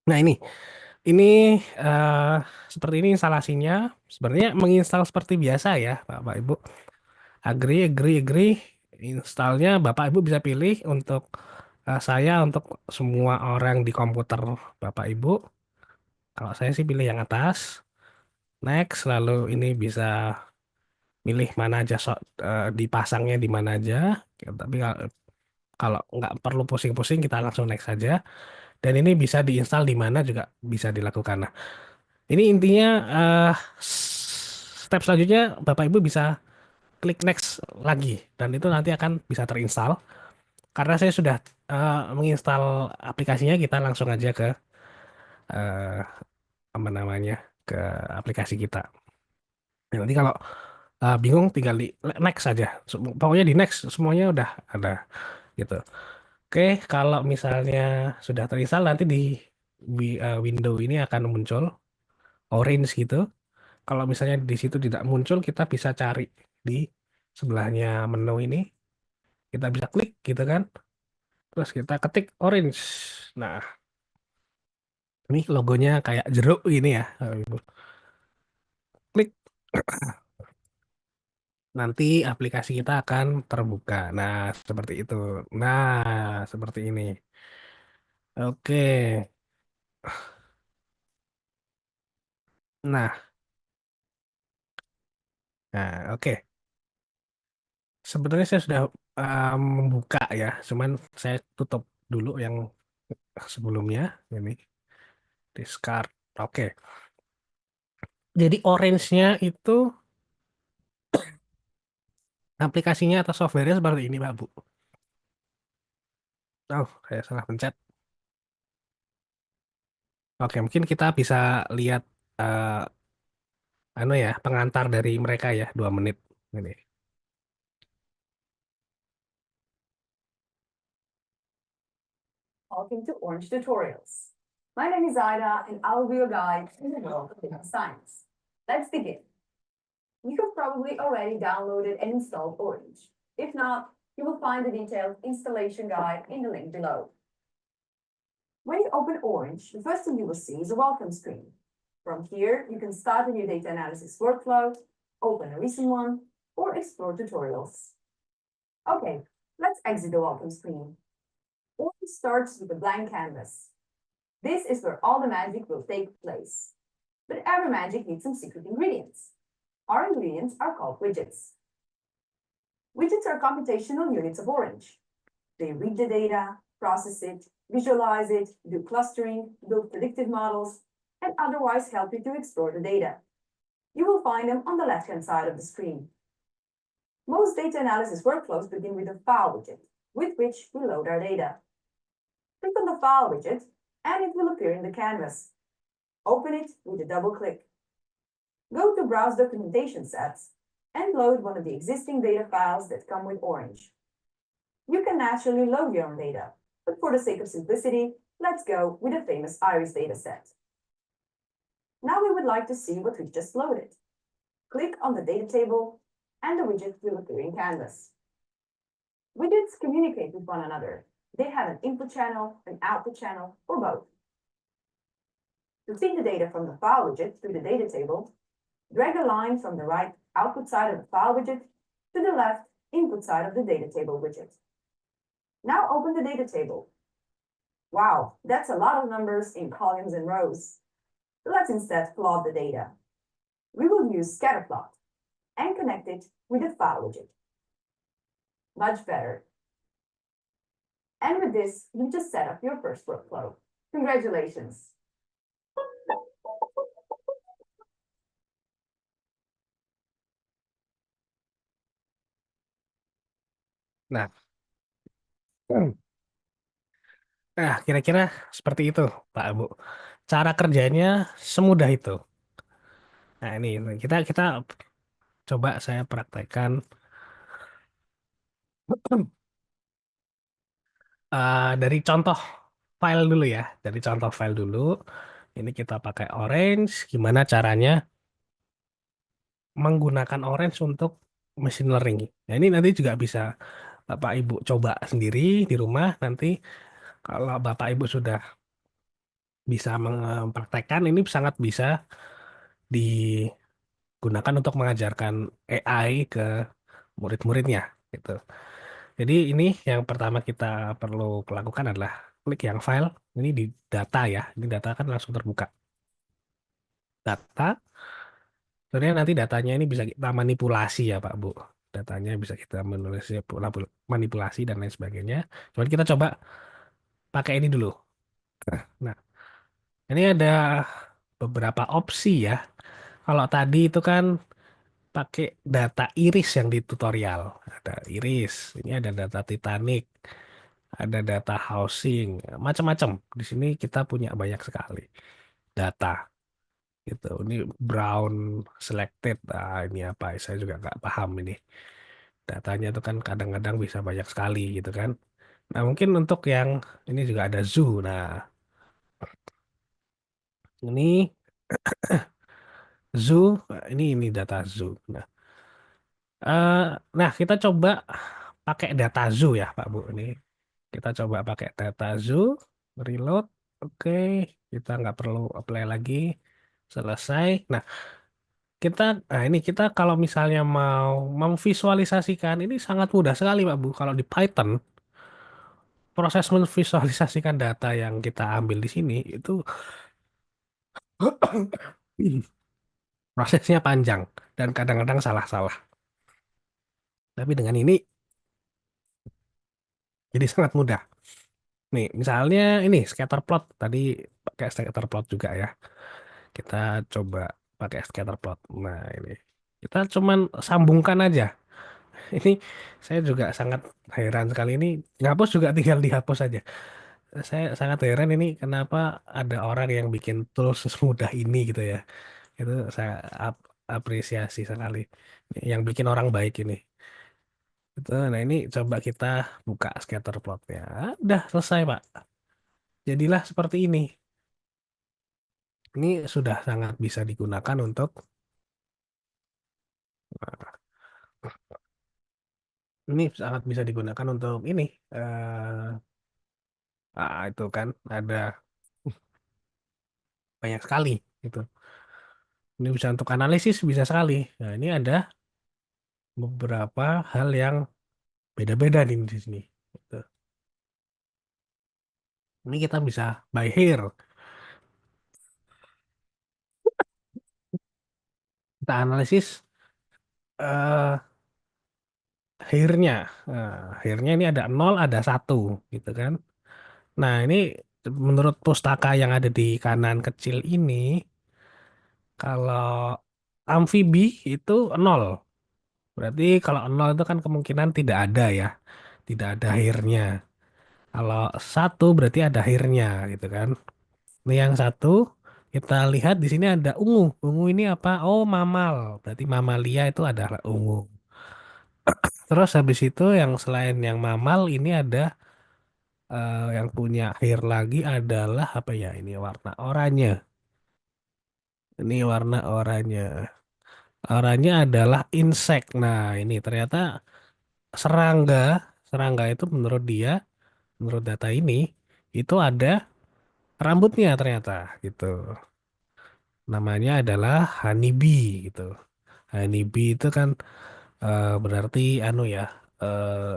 Nah, ini seperti ini instalasinya. Sebenarnya menginstal seperti biasa ya, Bapak Ibu. Agree. Installnya Bapak Ibu bisa pilih untuk saya, untuk semua orang di komputer Bapak Ibu. Kalau saya sih pilih yang atas. Next, lalu ini bisa milih mana aja dipasangnya di mana aja. Ya, tapi kalau nggak perlu pusing-pusing, kita langsung next saja. Dan ini bisa diinstal di mana juga bisa dilakukan. Nah, ini intinya step selanjutnya Bapak Ibu bisa klik next lagi dan itu nanti akan bisa terinstall. Karena saya sudah menginstal aplikasinya, kita langsung aja ke eh, apa namanya, ke aplikasi kita. Nah, nanti kalau bingung tinggal di next saja. Pokoknya di next semuanya udah ada gitu. Oke, kalau misalnya sudah terinstall nanti di window ini akan muncul orange gitu. Kalau misalnya di situ tidak muncul, kita bisa cari di sebelahnya menu ini. Kita bisa klik gitu kan. Terus kita ketik orange. Nah, ini logonya kayak jeruk gini ya. Klik. Nanti aplikasi kita akan terbuka. Nah, seperti itu. Nah, seperti ini. Oke. Oke. Sebenarnya saya sudah membuka ya, cuman saya tutup dulu yang sebelumnya. Ini discard. Oke. Jadi orange-nya itu aplikasinya atau software-nya seperti ini, Pak Bu. Oh, saya salah pencet. Oke, mungkin kita bisa lihat eh, pengantar dari mereka ya, 2 menit. Ini. Welcome to Orange Tutorials. My name is Ida, and I will be your guide in the world of data science. Let's begin. You have probably already downloaded and installed Orange. If not, you will find the detailed installation guide in the link below. When you open Orange, the first thing you will see is a welcome screen. From here, you can start a new data analysis workflow, open a recent one, or explore tutorials. Okay, let's exit the welcome screen. Orange starts with a blank canvas. This is where all the magic will take place. But every magic needs some secret ingredients. Our ingredients are called widgets. Widgets are computational units of Orange. They read the data, process it, visualize it, do clustering, build predictive models, and otherwise help you to explore the data. You will find them on the left-hand side of the screen. Most data analysis workflows begin with a file widget, with which we load our data. Click on the file widget, and it will appear in the canvas. Open it with a double click. Go to Browse Documentation Sets and load one of the existing data files that come with Orange. You can naturally load your own data, but for the sake of simplicity, let's go with the famous Iris dataset. Now we would like to see what we just loaded. Click on the data table, and the widget will appear in Canvas. Widgets communicate with one another. They have an input channel, an output channel, or both. To feed the data from the file widget to the data table, drag a line from the right output side of the file widget to the left input side of the data table widget. Now open the data table. Wow, that's a lot of numbers in columns and rows. Let's instead plot the data. We will use scatterplot and connect it with the file widget. Much better. And with this, you just set up your first workflow. Congratulations. Nah, kira-kira seperti itu, Pak Bu. Cara kerjanya semudah itu. Nah, ini kita kita coba saya praktekkan dari contoh file dulu ya. Dari contoh file dulu. Ini kita pakai Orange. Gimana caranya menggunakan Orange untuk machine learning. Nah, ini nanti juga bisa Bapak Ibu coba sendiri di rumah. Nanti kalau Bapak Ibu sudah bisa mempraktekkan, ini sangat bisa digunakan untuk mengajarkan AI ke murid-muridnya gitu. Jadi ini yang pertama kita perlu lakukan adalah klik yang file. Ini di data ya. Ini data kan langsung terbuka. Data. Sebenarnya nanti datanya ini bisa kita manipulasi ya Pak Bu. Datanya bisa kita manipulasi dan lain sebagainya. Cuman kita coba pakai ini dulu. Nah, ini ada beberapa opsi ya. Kalau tadi itu kan pakai data iris yang di tutorial. Ada iris, ini ada data Titanic, ada data housing, macam-macam. Di sini kita punya banyak sekali data. Gitu. Ini brown selected. Nah, ini apa? Saya juga nggak paham ini. Datanya itu kan kadang-kadang bisa banyak sekali gitu kan. Nah, mungkin untuk yang ini juga ada zoo. Nah, ini zoo, ini data zoo. Eh, nah, kita coba pakai data zoo ya, Pak Bu. Ini kita coba pakai data zoo, reload. Oke, kita nggak perlu apply lagi. Selesai. Nah, ini kita kalau misalnya mau memvisualisasikan ini sangat mudah sekali, Pak Bu. Kalau di Python, proses memvisualisasikan data yang kita ambil di sini itu prosesnya panjang dan kadang-kadang salah-salah. Tapi dengan ini jadi sangat mudah. Nih, misalnya ini scatter plot tadi pakai scatter plot juga ya. Kita coba pakai scatter plot. Nah, ini kita cuman sambungkan aja. Ini saya juga sangat heran sekali ini ngapus juga tinggal dihapus aja. Saya sangat heran ini kenapa ada orang yang bikin tools semudah ini gitu ya. Itu saya apresiasi sekali. Yang bikin orang baik ini. Itu, nah ini coba kita buka scatter plotnya. Udah selesai, Pak. Jadilah seperti ini. Ini sudah sangat bisa digunakan untuk ini sangat bisa digunakan untuk ini. Itu kan ada banyak sekali gitu. Ini bisa untuk analisis bisa sekali. Nah, ini ada beberapa hal yang beda-beda di sini. Gitu. Ini kita bisa by hair. Kita analisis eh hairnya. Nah, hairnya ini ada 0, ada 1 gitu kan. Nah, ini menurut pustaka yang ada di kanan kecil ini, kalau amfibi itu 0. Berarti kalau 0 itu kan kemungkinan tidak ada ya. Tidak ada akhirnya. Kalau 1 berarti ada akhirnya gitu kan. Ini yang 1 kita lihat di sini ada ungu. Ungu ini apa? Oh, mamal. Berarti mamalia itu adalah ungu. Terus habis itu yang selain yang mamal ini ada yang punya akhir lagi adalah apa ya? Ini warna oranye. Ini warna oranye. Oranye adalah insect. Nah, ini ternyata serangga. Serangga itu menurut data ini, itu ada rambutnya ternyata gitu. Namanya adalah honeybee gitu. Honeybee itu kan berarti anu ya,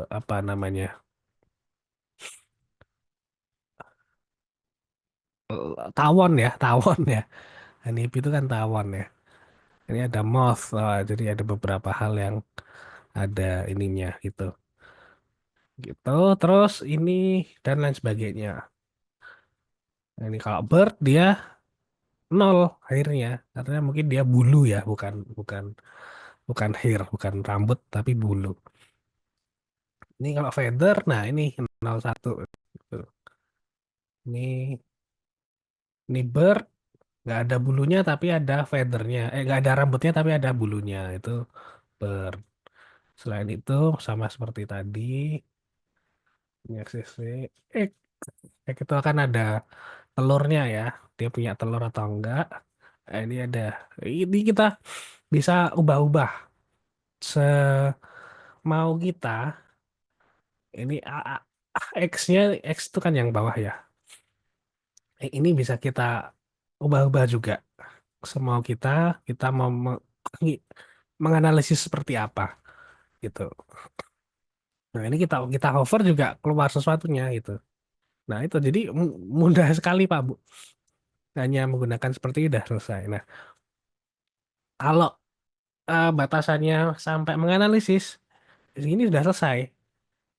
apa namanya? Tawon ya, tawon ya. Honeybee itu kan tawon ya. Ini ada moth, jadi ada beberapa hal yang ada ininya gitu. Gitu, terus ini dan lain sebagainya. Nah, ini kalau bird dia 0 akhirnya, artinya mungkin dia bulu ya, bukan bukan bukan hair, bukan rambut tapi bulu. Ini kalau feather, nah ini 01. Gitu. Ini ini bird nggak ada bulunya tapi ada feathernya. Nggak ada rambutnya tapi ada bulunya. Itu bird. Selain itu sama seperti tadi, ini XCC, eh, itu akan ada telurnya ya. Dia punya telur atau enggak. Nah, ini ada. Ini kita bisa ubah-ubah semau kita. Ini X-nya, X itu kan yang bawah ya. Ini bisa kita ubah-ubah juga. Semau kita mau menganalisis seperti apa gitu. Nah, ini kita hover juga keluar sesuatunya gitu. Nah, itu jadi mudah sekali Pak Bu. Hanya menggunakan seperti itu udah selesai. Nah, kalau batasannya sampai menganalisis, ini sudah selesai.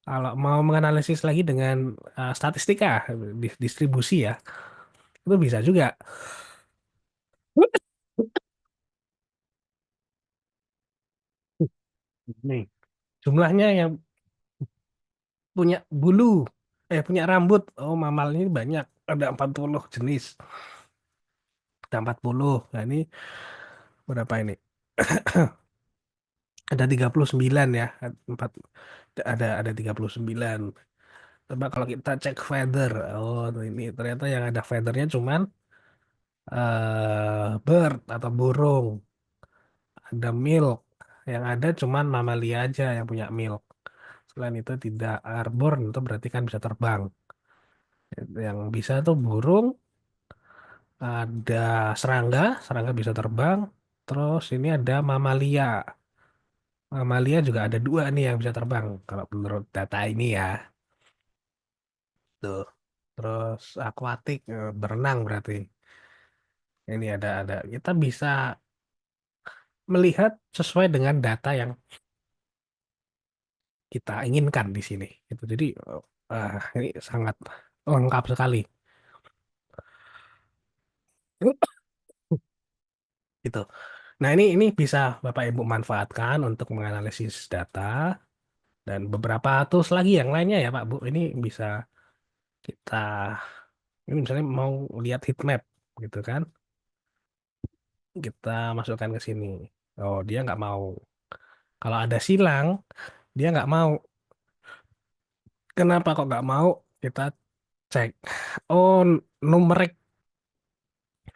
Kalau mau menganalisis lagi dengan statistika, distribusi ya, itu bisa juga. Nih, jumlahnya yang punya bulu, punya rambut. Oh, mamal ini banyak. Ada 40 jenis. Ada 40. Nah, ini berapa ini? Ada 39 ya. Ada 39. Coba kalau kita cek feather. Oh, tuh ini ternyata yang ada feathernya cuman bird atau burung. ada milk. Yang ada cuman mamalia aja yang punya milk. Selain itu tidak airborne, itu berarti kan bisa terbang. Yang bisa tuh burung, ada serangga, serangga bisa terbang. Terus ini ada mamalia. Mamalia juga ada dua nih yang bisa terbang. Kalau menurut data ini ya. Tuh. Terus akuatik, berenang berarti. Ini ada. Kita bisa melihat sesuai dengan data yang kita inginkan di sini. Itu jadi ini sangat lengkap sekali. Gitu. Nah, ini bisa Bapak Ibu manfaatkan untuk menganalisis data dan beberapa tools lagi yang lainnya ya Pak Bu. Ini bisa kita ini misalnya mau lihat heat map gitu kan. Kita masukkan ke sini. Oh, dia nggak mau. Kalau ada silang, dia nggak mau. Kenapa kok nggak mau? Kita cek. Oh, numeric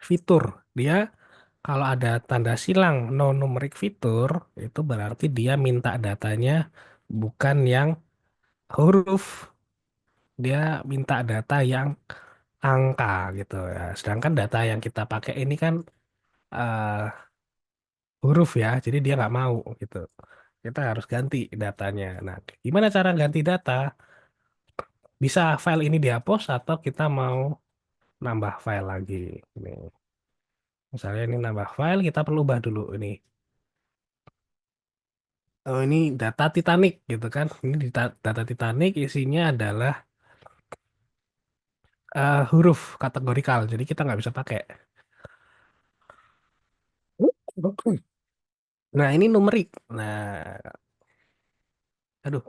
fitur. Dia kalau ada tanda silang no numeric fitur, itu berarti dia minta datanya bukan yang huruf. Dia minta data yang angka gitu ya. Sedangkan data yang kita pakai ini kan eh, huruf ya, jadi dia nggak mau gitu. Kita harus ganti datanya. Nah, gimana cara ganti data? Bisa file ini dihapus atau kita mau nambah file lagi. Ini. Misalnya ini nambah file, kita perlu ubah dulu ini. Oh, ini data Titanic gitu kan. Ini data Titanic isinya adalah huruf kategorikal. Jadi kita nggak bisa pakai. Nah, ini numerik. Nah, aduh.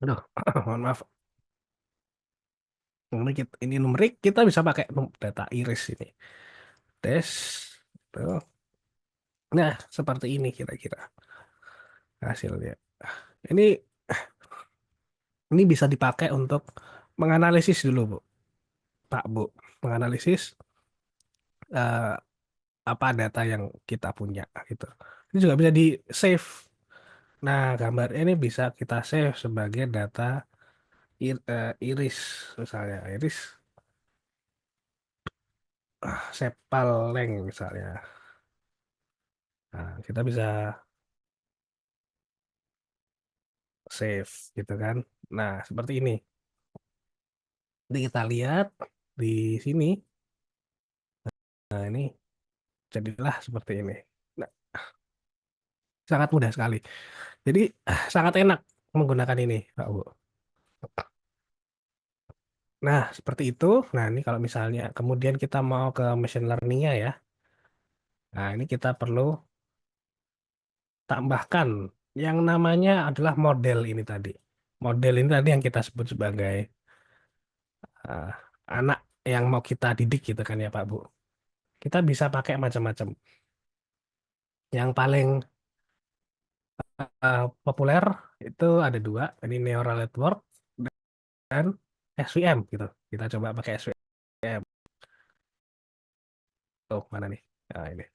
Aduh, mohon maaf. Ini numerik, kita bisa pakai data iris ini. Tes. Tuh. Nah, seperti ini kira-kira hasilnya. Ini ini bisa dipakai untuk menganalisis dulu, Bu. Pak, Bu. Menganalisis eh, apa data yang kita punya gitu. Ini juga bisa di save. Nah, gambar ini bisa kita save sebagai data iris misalnya. Iris sepal length misalnya. Nah, kita bisa save gitu kan. Nah, seperti ini. Jadi kita lihat di sini. Nah, ini jadilah seperti ini. Nah, sangat mudah sekali. Jadi sangat enak menggunakan ini, Pak Bu. Nah, seperti itu. Nah, ini kalau misalnya kemudian kita mau ke machine learning-nya ya. Nah, ini kita perlu tambahkan yang namanya adalah model ini tadi. Model ini tadi yang kita sebut sebagai eh, anak yang mau kita didik gitu kan ya Pak Bu. Kita bisa pakai macam-macam. Yang paling populer itu ada dua, ini neural network dan SVM gitu. Kita coba pakai SVM. Oh, mana nih? Nah, ini.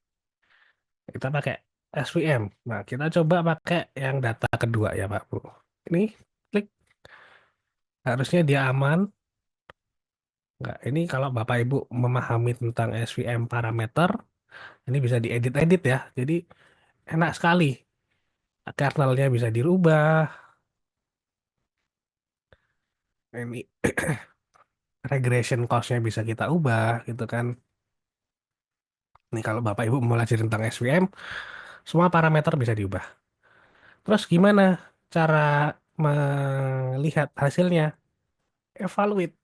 Kita pakai SVM. Nah, kita coba pakai yang data kedua ya Pak Bu. Ini klik, harusnya dia aman. Enggak, ini kalau Bapak Ibu memahami tentang SVM parameter, ini bisa diedit-edit ya. Jadi enak sekali. Kernelnya bisa dirubah. Ini regression cost-nya bisa kita ubah gitu kan. Ini kalau Bapak Ibu mau belajar tentang SVM, semua parameter bisa diubah. Terus gimana cara melihat hasilnya? Evaluate.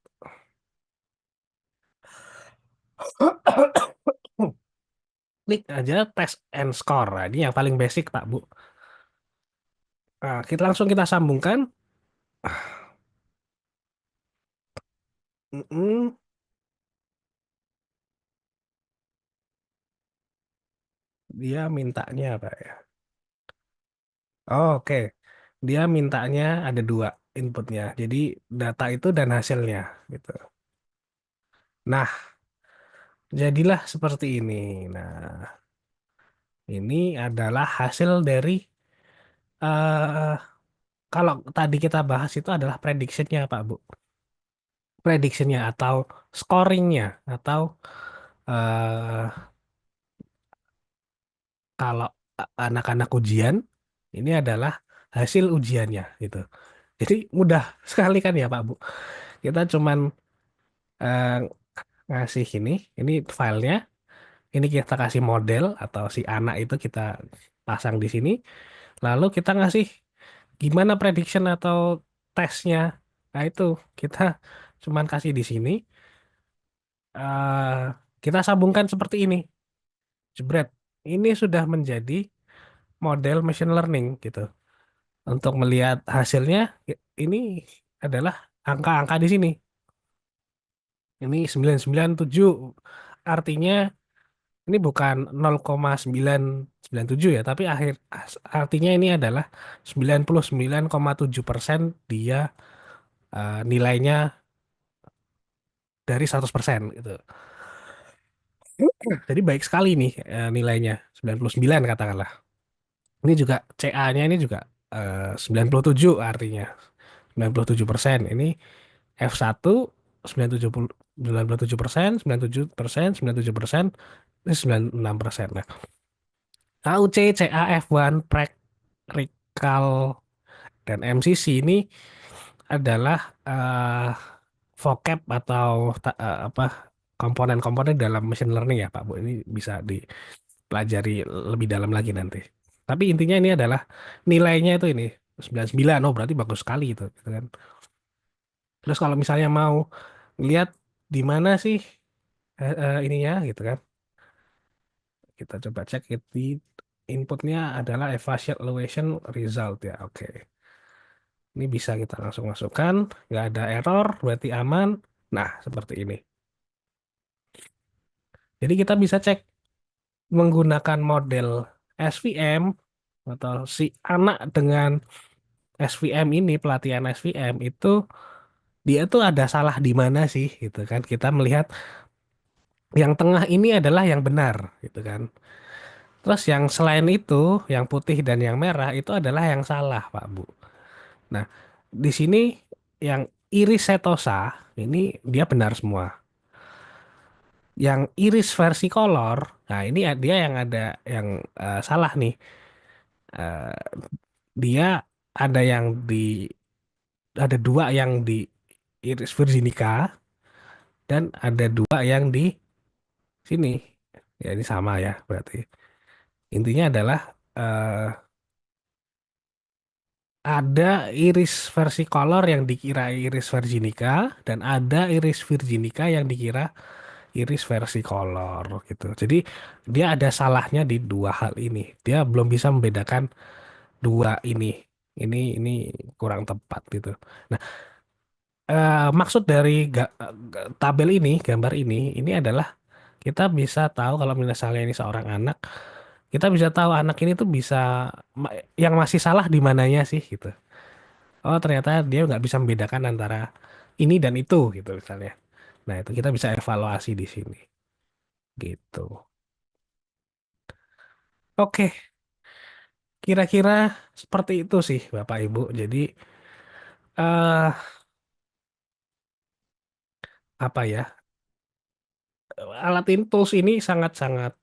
Klik aja test and score. Nah, ini yang paling basic, Pak Bu. Nah, kita langsung kita sambungkan. Mm-mm. Dia mintanya apa ya? Oh, oke. Dia mintanya ada dua inputnya. Jadi data itu dan hasilnya gitu. Nah, jadilah seperti ini. Nah, ini adalah hasil dari eh kalau tadi kita bahas itu adalah prediksinya Pak Bu. Prediksinya atau scoringnya atau eh kalau anak-anak ujian ini adalah hasil ujiannya gitu. Jadi mudah sekali kan ya Pak Bu. Kita cuman eh, ngasih ini filenya, ini kita kasih model atau si anak itu kita pasang di sini, lalu kita ngasih gimana prediction atau tesnya. Nah itu kita cuman kasih di sini, eh kita sambungkan seperti ini, jebret. Ini sudah menjadi model machine learning gitu. Untuk melihat hasilnya, ini adalah angka-angka di sini. Ini 997, artinya ini bukan 0,997 ya, tapi artinya ini adalah 99,7% dia nilainya dari 100% gitu. Jadi baik sekali nih nilainya 99 katakanlah. Ini juga CA-nya ini juga 97 artinya 97%. Ini F1 97%, 97%, 97%, ini 96%. Nah, KUC, CA, F1, Prek, Recall, dan MCC ini adalah vocab atau apa komponen-komponen dalam machine learning ya Pak Bu. Ini bisa dipelajari lebih dalam lagi nanti. Tapi intinya ini adalah nilainya itu ini 99. Oh, berarti bagus sekali itu gitu kan. Terus kalau misalnya mau lihat di mana sih ininya gitu kan. Kita coba cek di inputnya adalah evaluation result ya. Oke. Ini bisa kita langsung masukkan, nggak ada error, berarti aman. Nah, seperti ini. Jadi kita bisa cek menggunakan model SVM atau si anak dengan SVM ini, pelatihan SVM itu dia tuh ada salah di mana sih gitu kan. Kita melihat yang tengah ini adalah yang benar gitu kan. Terus yang selain itu, yang putih dan yang merah itu adalah yang salah, Pak Bu. Nah, di sini yang iris setosa ini dia benar semua. Yang iris versi color, nah ini dia yang ada yang salah nih. Eh, dia ada yang di ada dua yang di iris virginica dan ada dua yang di sini. Ya ini sama ya berarti. Intinya adalah eh, ada iris versi color yang dikira iris virginica dan ada iris virginica yang dikira iris versi color gitu. Jadi dia ada salahnya di dua hal ini. Dia belum bisa membedakan dua ini. Ini kurang tepat gitu. Nah, maksud dari tabel ini, gambar ini adalah kita bisa tahu kalau misalnya ini seorang anak, kita bisa tahu anak ini tuh bisa yang masih salah di mananya sih gitu. Oh ternyata dia nggak bisa membedakan antara ini dan itu gitu misalnya. Nah itu kita bisa evaluasi di sini gitu. Oke, kira-kira seperti itu sih Bapak Ibu. Jadi eh apa ya? Alat ini tools ini sangat-sangat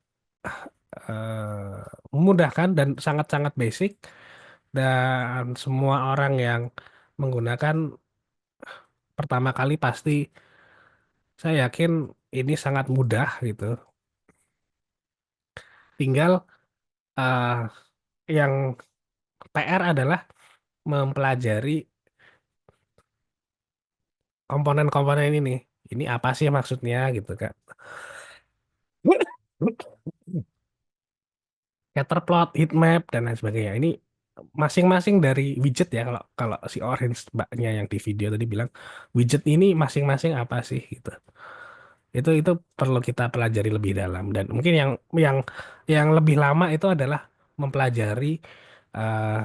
memudahkan dan sangat-sangat basic dan semua orang yang menggunakan pertama kali pasti saya yakin ini sangat mudah gitu. Tinggal eh, yang PR adalah mempelajari komponen-komponen ini. Ini apa sih maksudnya gitu kan? Scatter plot, heat map dan lain sebagainya. Ini masing-masing dari widget ya kalau kalau si orange mbaknya yang di video tadi bilang widget ini masing-masing apa sih gitu. Itu perlu kita pelajari lebih dalam dan mungkin yang yang lebih lama itu adalah mempelajari eh,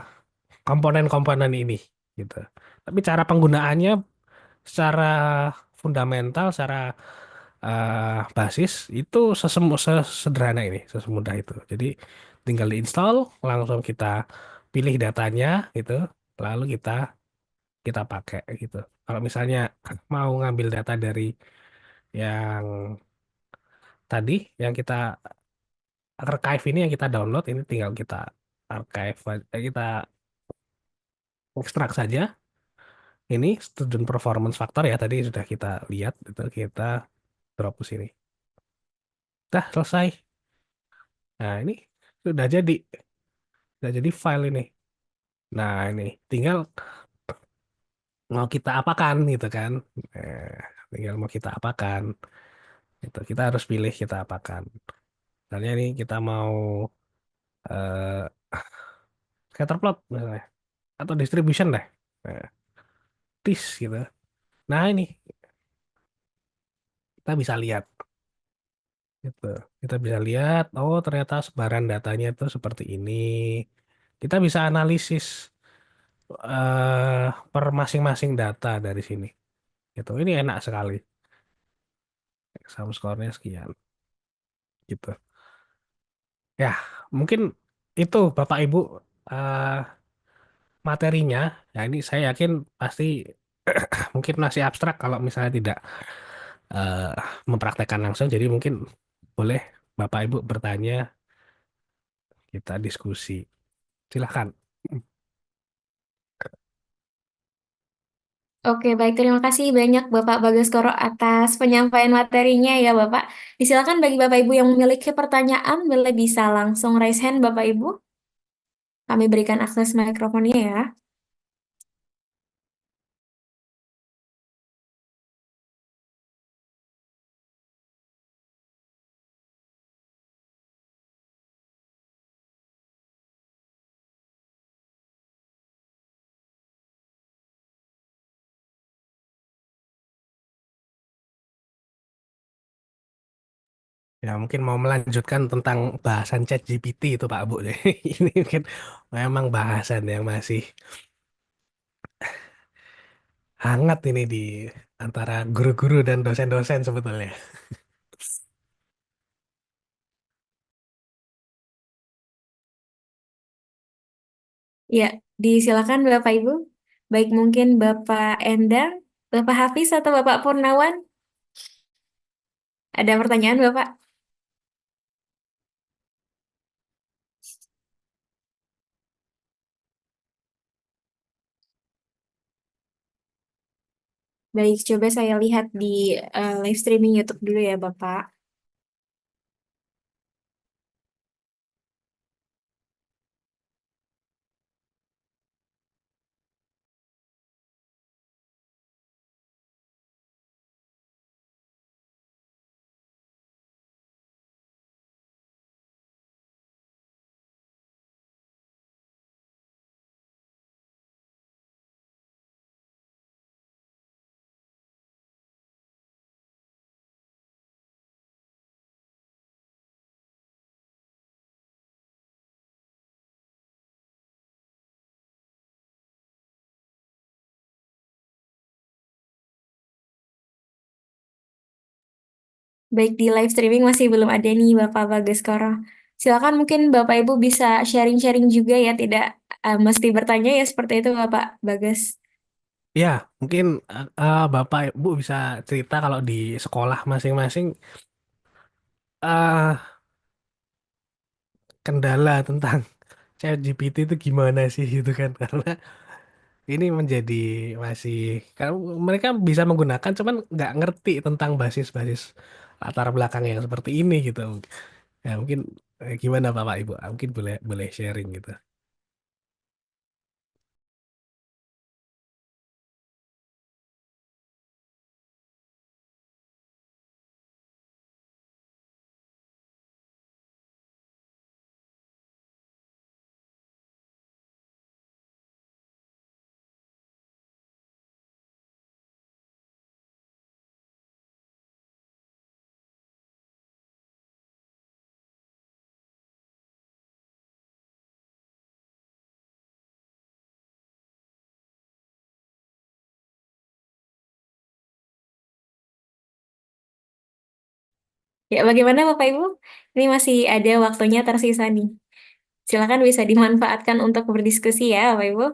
komponen-komponen ini gitu. Tapi cara penggunaannya secara fundamental, secara basis itu sesederhana ini, sesemudah itu. Jadi tinggal diinstal, langsung kita pilih datanya gitu, lalu kita pakai gitu. Kalau misalnya mau ngambil data dari yang tadi, yang kita archive ini yang kita download, ini tinggal kita archive, kita ekstrak saja. Ini student performance factor ya, tadi sudah kita lihat, itu kita drop ke sini. Dah selesai. Nah ini sudah jadi file ini. Nah ini tinggal mau kita apakan gitu kan. Nah, tinggal mau kita apakan. Itu kita harus pilih kita apakan. Misalnya ini kita mau eh scatter plot misalnya atau distribution deh. Nah, this gitu. Nah ini kita bisa lihat gitu. Kita bisa lihat, oh ternyata sebaran datanya itu seperti ini. Kita bisa analisis per masing-masing data dari sini. Gitu. Ini enak sekali. Exam score-nya sekian. Gitu. Ya, mungkin itu Bapak Ibu eh, materinya. Ya ini saya yakin pasti mungkin masih abstrak kalau misalnya tidak eh, mempraktekkan langsung. Jadi mungkin boleh Bapak Ibu bertanya, kita diskusi. Silahkan. Oke, baik. Terima kasih banyak Bapak Bagasskoro atas penyampaian materinya ya Bapak. Disilakan bagi Bapak Ibu yang memiliki pertanyaan, boleh bisa langsung raise hand Bapak Ibu. Kami berikan akses mikrofonnya ya. Ya mungkin mau melanjutkan tentang bahasan ChatGPT itu Pak Bu. Ini mungkin memang bahasan yang masih hangat ini di antara guru-guru dan dosen-dosen sebetulnya. Ya, disilakan Bapak Ibu. Baik mungkin Bapak Endang, Bapak Hafiz atau Bapak Purnawan. Ada pertanyaan Bapak? Baik, coba saya lihat di live streaming YouTube dulu ya Bapak. Baik, di live streaming masih belum ada nih Bapak Bagasskoro. Silakan mungkin Bapak Ibu bisa sharing-sharing juga ya, tidak mesti bertanya ya seperti itu Bapak Bagas. Ya, mungkin Bapak Ibu bisa cerita kalau di sekolah masing-masing eh kendala tentang ChatGPT itu gimana sih gitu kan? Karena ini menjadi masih karena mereka bisa menggunakan cuman nggak ngerti tentang basis-basis latar belakang yang seperti ini gitu. Ya mungkin gimana Bapak Ibu? Mungkin boleh boleh sharing gitu. Ya, bagaimana Bapak Ibu? Ini masih ada waktunya tersisa nih. Silakan bisa dimanfaatkan untuk berdiskusi ya, Bapak Ibu.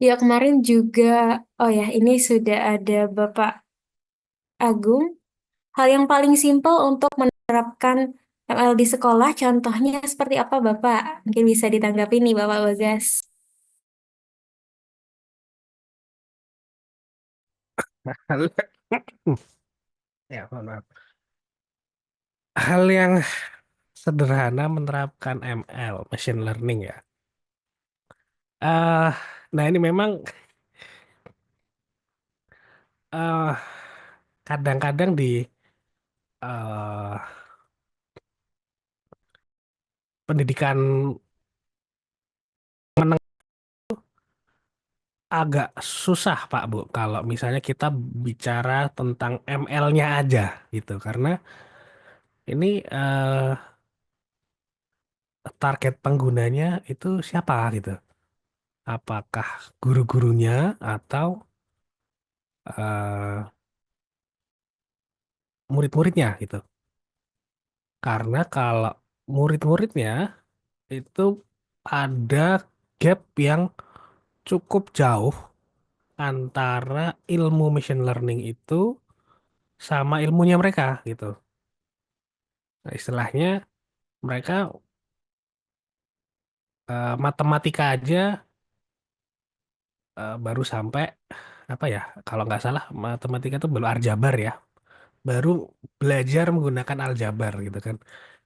Ya, kemarin juga, oh ya, ini sudah ada Bapak Agung. Hal yang paling simpel untuk menerapkan ML di sekolah, contohnya seperti apa, Bapak? Mungkin bisa ditanggapi nih, Bapak Bagas. Hal, ya, mohon maaf. Hal yang sederhana menerapkan ML, machine learning ya. eh nah ini memang eh kadang-kadang di eh pendidikan menengah agak susah Pak Bu kalau misalnya kita bicara tentang ML-nya aja gitu karena ini target penggunanya itu siapa gitu. Apakah guru-gurunya atau eh, murid-muridnya gitu. Karena kalau murid-muridnya itu ada gap yang cukup jauh antara ilmu machine learning itu sama ilmunya mereka gitu. Nah, istilahnya mereka matematika aja baru sampai apa ya? Kalau nggak salah matematika itu baru aljabar ya, baru belajar menggunakan aljabar gitu kan.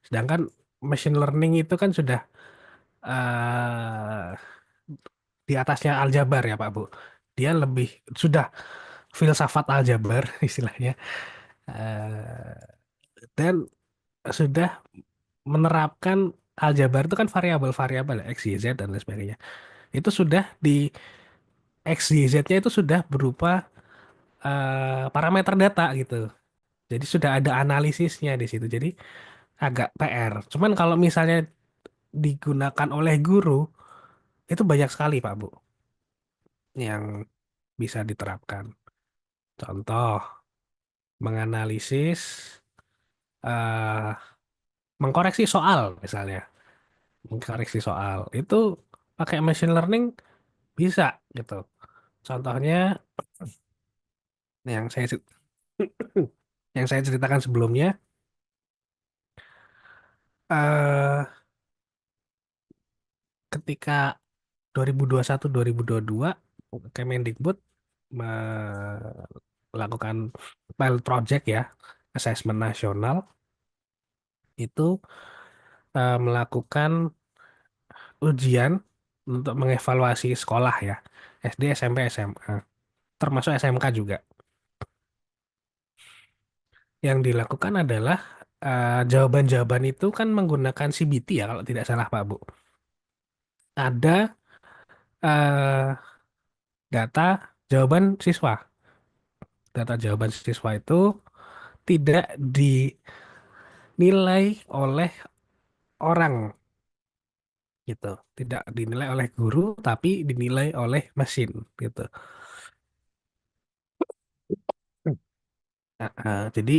Sedangkan machine learning itu kan sudah eh di atasnya aljabar ya Pak Bu. Dia lebih sudah filsafat aljabar istilahnya. Eh, dan sudah menerapkan aljabar itu kan variabel-variabel ya, X, Y, Z dan lain sebagainya. Itu sudah di X, Y, Z-nya itu sudah berupa parameter data gitu. Jadi sudah ada analisisnya di situ. Jadi agak PR. Cuman kalau misalnya digunakan oleh guru itu banyak sekali Pak Bu yang bisa diterapkan. Contoh menganalisis, eh mengkoreksi soal misalnya, mengkoreksi soal itu pakai machine learning bisa gitu. Contohnya yang saya yang saya ceritakan sebelumnya, eh ketika 2021-2022 Kemendikbud melakukan pilot project ya, asesmen nasional itu melakukan ujian untuk mengevaluasi sekolah ya, SD, SMP, SMA, termasuk SMK juga. Yang dilakukan adalah jawaban-jawaban itu kan menggunakan CBT ya kalau tidak salah Pak Bu. Ada eh, data jawaban siswa. Data jawaban siswa itu tidak dinilai oleh orang gitu. Tidak dinilai oleh guru tapi dinilai oleh mesin gitu. Jadi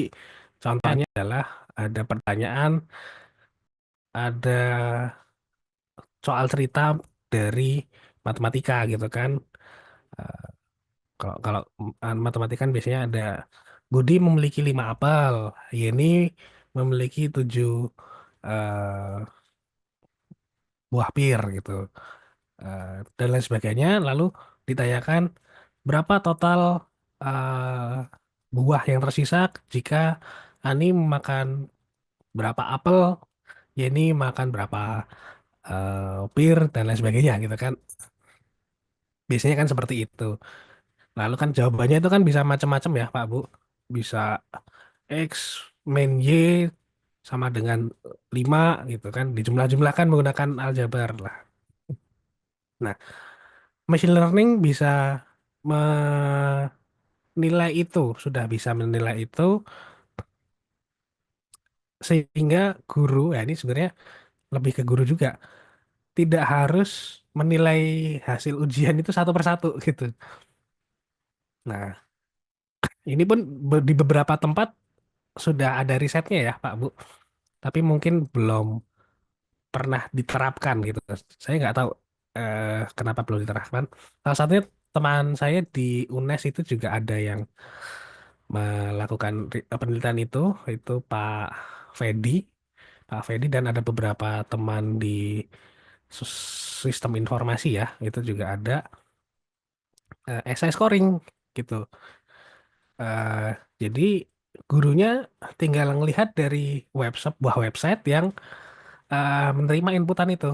contohnya adalah ada pertanyaan, ada soal cerita dari matematika gitu kan. Eh, kalau kalau matematika kan biasanya ada Budi memiliki 5 apel, Yeni memiliki 7 buah pir gitu. Eh, dan lain sebagainya. Lalu ditanyakan berapa total buah yang tersisa jika Ani makan berapa apel, Yeni makan berapa pir dan lain sebagainya gitu kan. Biasanya kan seperti itu. Lalu kan jawabannya itu kan bisa macam-macam ya Pak Bu. Bisa X min Y sama dengan 5 gitu kan, dijumlah-jumlahkan menggunakan aljabar lah. Nah, machine learning bisa menilai itu, sudah bisa menilai itu sehingga guru, ya ini sebenarnya lebih ke guru juga, tidak harus menilai hasil ujian itu satu persatu gitu. Nah, ini pun di beberapa tempat sudah ada risetnya ya, Pak Bu, tapi mungkin belum pernah diterapkan gitu. Saya nggak tahu kenapa belum diterapkan. Salah satunya teman saya di UNES itu juga ada yang melakukan penelitian itu Fedi, Pak Fedi dan ada beberapa teman di sistem informasi ya, itu juga ada essay scoring gitu. Eh, jadi gurunya tinggal melihat dari sebuah website yang menerima inputan itu.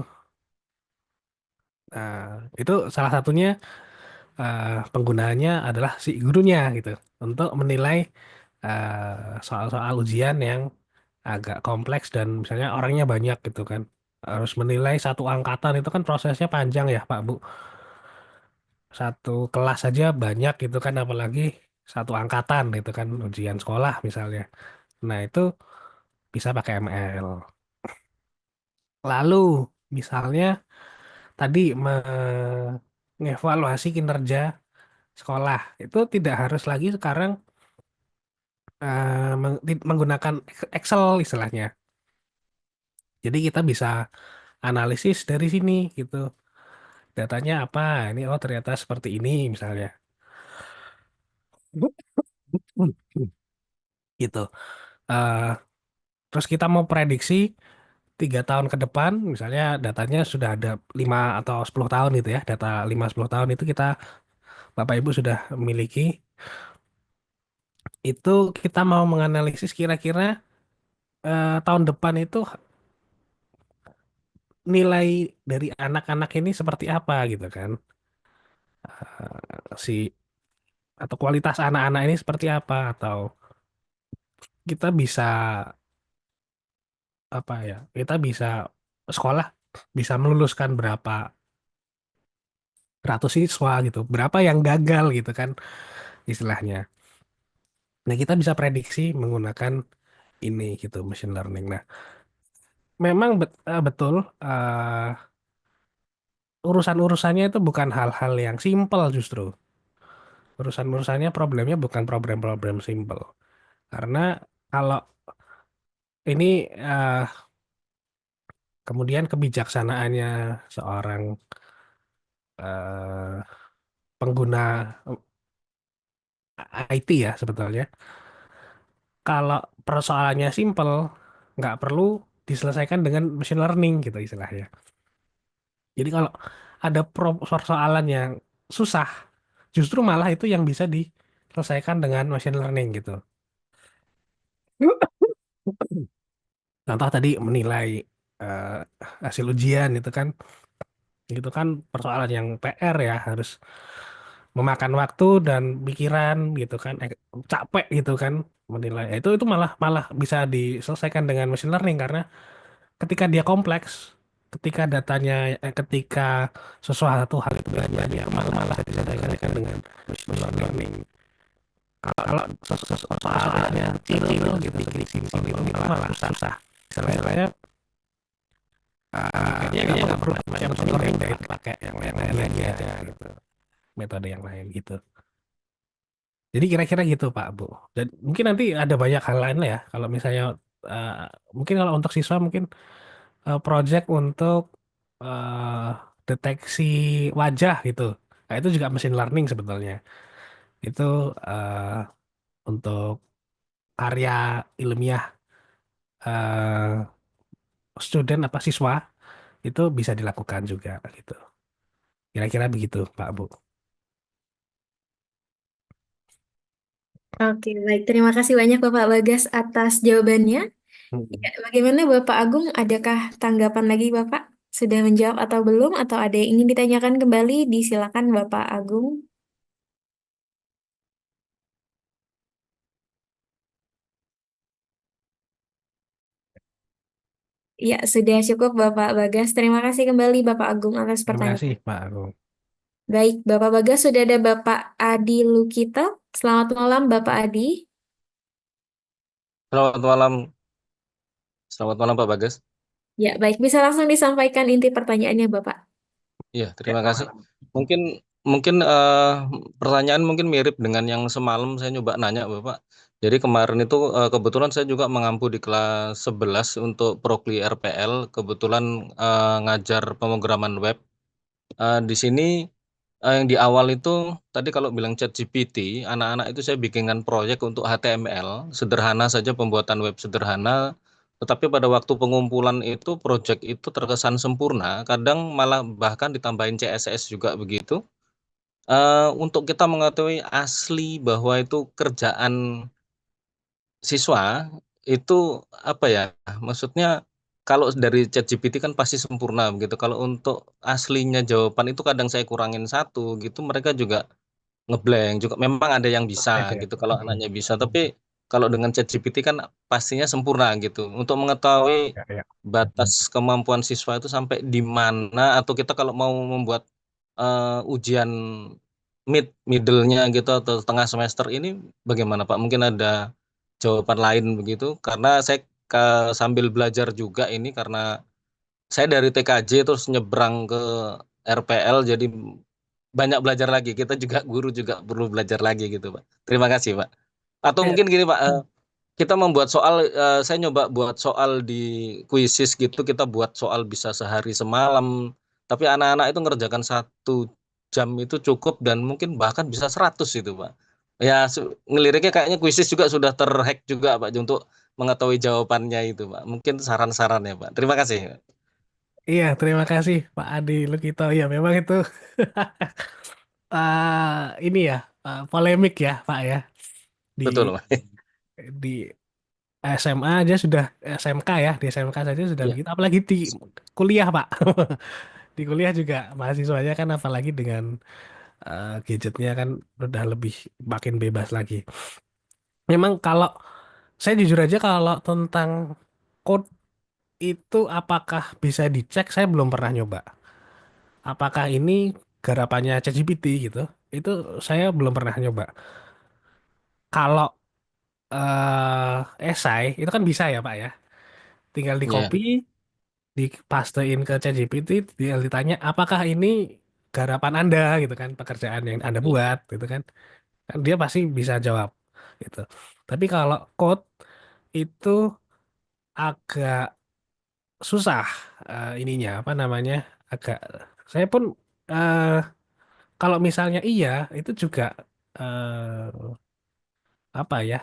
Nah, itu salah satunya penggunaannya adalah si gurunya gitu untuk menilai soal-soal ujian yang agak kompleks dan misalnya orangnya banyak gitu kan. Harus menilai satu angkatan itu kan prosesnya panjang ya Pak Bu. Satu kelas saja banyak gitu kan apalagi satu angkatan itu kan ujian sekolah misalnya. Nah, itu bisa pakai ML. Lalu misalnya tadi mengevaluasi kinerja sekolah itu tidak harus lagi sekarang menggunakan Excel istilahnya. Jadi kita bisa analisis dari sini gitu. Datanya apa? Ini oh ternyata seperti ini misalnya. Gitu. Eh, terus kita mau prediksi 3 tahun ke depan, misalnya datanya sudah ada 5 atau 10 tahun gitu ya, data 5-10 tahun itu kita Bapak Ibu sudah memiliki. Itu kita mau menganalisis kira-kira tahun depan itu nilai dari anak-anak ini seperti apa gitu kan. Si atau kualitas anak-anak ini seperti apa atau kita bisa apa ya kita bisa sekolah bisa meluluskan berapa ratus siswa gitu berapa yang gagal gitu kan istilahnya. Nah, kita bisa prediksi menggunakan ini gitu machine learning. Nah, memang betul urusan-urusannya itu bukan hal-hal yang simpel justru. Urusan-urusannya problemnya bukan problem-problem simpel. Karena kalau ini kemudian kebijaksanaannya seorang eh, pengguna IT ya sebetulnya. Kalau persoalannya simple, nggak perlu diselesaikan dengan machine learning gitu istilahnya. Jadi kalau ada persoalan yang susah, justru malah itu yang bisa diselesaikan dengan machine learning gitu. Contoh tadi menilai eh, hasil ujian itu kan persoalan yang PR ya, harus memakan waktu dan pikiran gitu kan, capek gitu kan menilai. Itu malah malah bisa diselesaikan dengan machine learning karena ketika dia kompleks, ketika sesuatu hal itu banyak malah malah diselesaikan dengan machine learning. Kalau soalnya kecil gitu sedikit simpel itu malah susah. Misalnya kayaknya nggak perlu pakai machine learning deh, pakai yang lain aja gitu, metode yang lain gitu. Jadi kira-kira gitu Pak Bu. Dan mungkin nanti ada banyak hal lain lah ya. Kalau misalnya eh, mungkin kalau untuk siswa mungkin project untuk eh, deteksi wajah gitu. Nah, itu juga machine learning sebetulnya. Itu untuk karya ilmiah student apa siswa itu bisa dilakukan juga gitu. Kira-kira begitu Pak Bu. Oke, baik. Terima kasih banyak Bapak Bagas atas jawabannya. Ya, Hmm. bagaimana Bapak Agung? Adakah tanggapan lagi Bapak? Sudah menjawab atau belum? Atau ada yang ingin ditanyakan kembali? Disilakan Bapak Agung. Ya, sudah cukup Bapak Bagas. Terima kasih kembali Bapak Agung atas Terima kasih pertanyaan. Pak Agung. Baik, Bapak Bagas sudah ada Bapak Adi Lukito. Selamat malam Bapak Adi. Selamat malam, selamat malam Pak Bagas. Ya, baik. Bisa langsung disampaikan inti pertanyaannya Bapak. Iya, terima kasih. Mungkin mungkin pertanyaan mungkin mirip dengan yang semalam saya nyoba nanya Bapak. Jadi kemarin itu kebetulan saya juga mengampu di kelas 11 untuk Prokli RPL. Kebetulan ngajar pemrograman web. Di sini yang di awal itu tadi kalau bilang ChatGPT, anak-anak itu saya bikinkan proyek untuk HTML, sederhana saja pembuatan web sederhana, tetapi pada waktu pengumpulan itu proyek itu terkesan sempurna, kadang malah bahkan ditambahin CSS juga begitu. Untuk kita mengetahui asli bahwa itu kerjaan siswa itu apa ya? Maksudnya kalau dari ChatGPT kan pasti sempurna begitu. Kalau untuk aslinya jawaban itu kadang saya kurangin satu gitu, mereka juga ngeblank juga. Memang ada yang bisa Ada. gitu kalau anaknya bisa, tapi kalau dengan ChatGPT kan pastinya sempurna gitu. Untuk mengetahui Ya, ya. batas kemampuan siswa itu sampai di mana, atau kita kalau mau membuat ujian middle-nya gitu atau tengah semester ini bagaimana Pak? Mungkin ada jawaban lain begitu karena saya sambil belajar juga ini karena saya dari TKJ terus nyebrang ke RPL jadi banyak belajar lagi. Kita juga guru juga perlu belajar lagi gitu, Pak. Terima kasih, Pak. Atau Ya, mungkin gini, Pak, kita membuat soal saya nyoba buat soal di kuisis gitu, kita buat soal bisa sehari semalam, tapi anak-anak itu ngerjakan 1 jam itu cukup dan mungkin bahkan bisa 100 itu, Pak. Ya, ngeliriknya kayaknya kuisis juga sudah terhack juga, Pak, untuk mengetahui jawabannya itu, Pak. Mungkin saran-sarannya, Pak. Terima kasih. iya, terima kasih Pak Adi Lukito. Ya, memang itu ini ya polemik ya Pak ya di Betul, Pak. di SMA aja sudah SMK ya di SMK saja sudah Iya, begitu apalagi di kuliah Pak. Di kuliah juga mahasiswanya kan apalagi dengan gadgetnya kan udah lebih makin bebas lagi. Memang kalau saya jujur aja kalau tentang code itu apakah bisa dicek saya belum pernah nyoba. Apakah ini garapannya ChatGPT gitu? Itu saya belum pernah nyoba. Kalau esai itu kan bisa ya Pak ya. Tinggal di iya, copy, dipastein ke ChatGPT, tinggal ditanya apakah ini garapan Anda gitu kan, pekerjaan yang Anda iya, buat gitu kan. Kan dia pasti bisa jawab gitu. Tapi kalau code itu agak susah ininya apa namanya? Agak saya pun eh, kalau misalnya iya itu juga apa ya?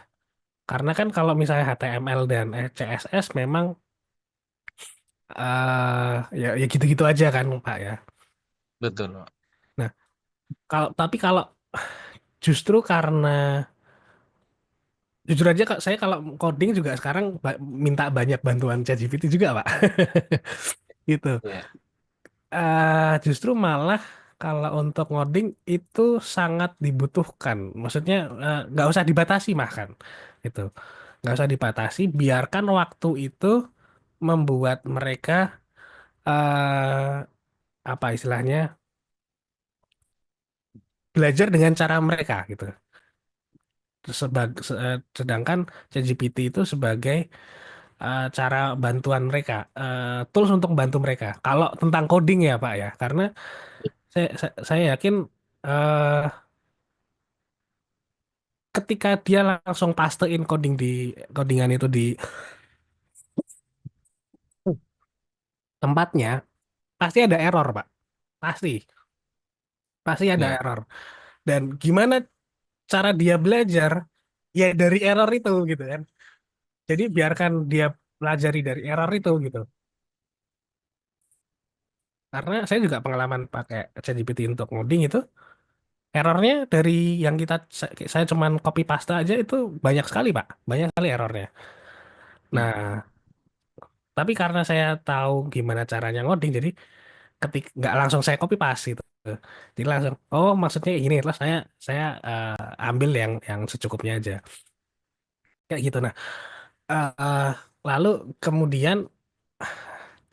Karena kan kalau misalnya HTML dan CSS memang ya gitu-gitu aja kan Pak ya. betul, Pak. Nah, tapi kalau justru karena jujur aja Kak, saya kalau coding juga sekarang minta banyak bantuan ChatGPT juga Pak. Gitu. Iya, Justru malah kalau untuk ngoding itu sangat dibutuhkan. Maksudnya nggak usah dibatasi bahkan. Gitu. Nggak usah dibatasi, biarkan waktu itu membuat mereka apa istilahnya belajar dengan cara mereka gitu. Sedangkan ChatGPT itu sebagai cara bantuan mereka, tools untuk membantu mereka. Kalau tentang coding ya Pak ya, karena saya yakin eh, ketika dia langsung pastein coding di codingan itu di tempatnya, pasti ada error Pak. Pasti, pasti ada iya, error. Dan gimana cara dia belajar? Ya dari error itu gitu kan. Jadi biarkan dia pelajari dari error itu gitu. Karena saya juga pengalaman pakai ChatGPT untuk ngoding itu, errornya dari yang saya cuman copy paste aja itu banyak sekali Pak, banyak sekali errornya. iya, Nah, tapi karena saya tahu gimana caranya ngoding, jadi nggak langsung saya copy paste itu. Jadi langsung, oh maksudnya ini, terus saya ambil yang secukupnya aja, kayak gitu. Nah, eh, lalu kemudian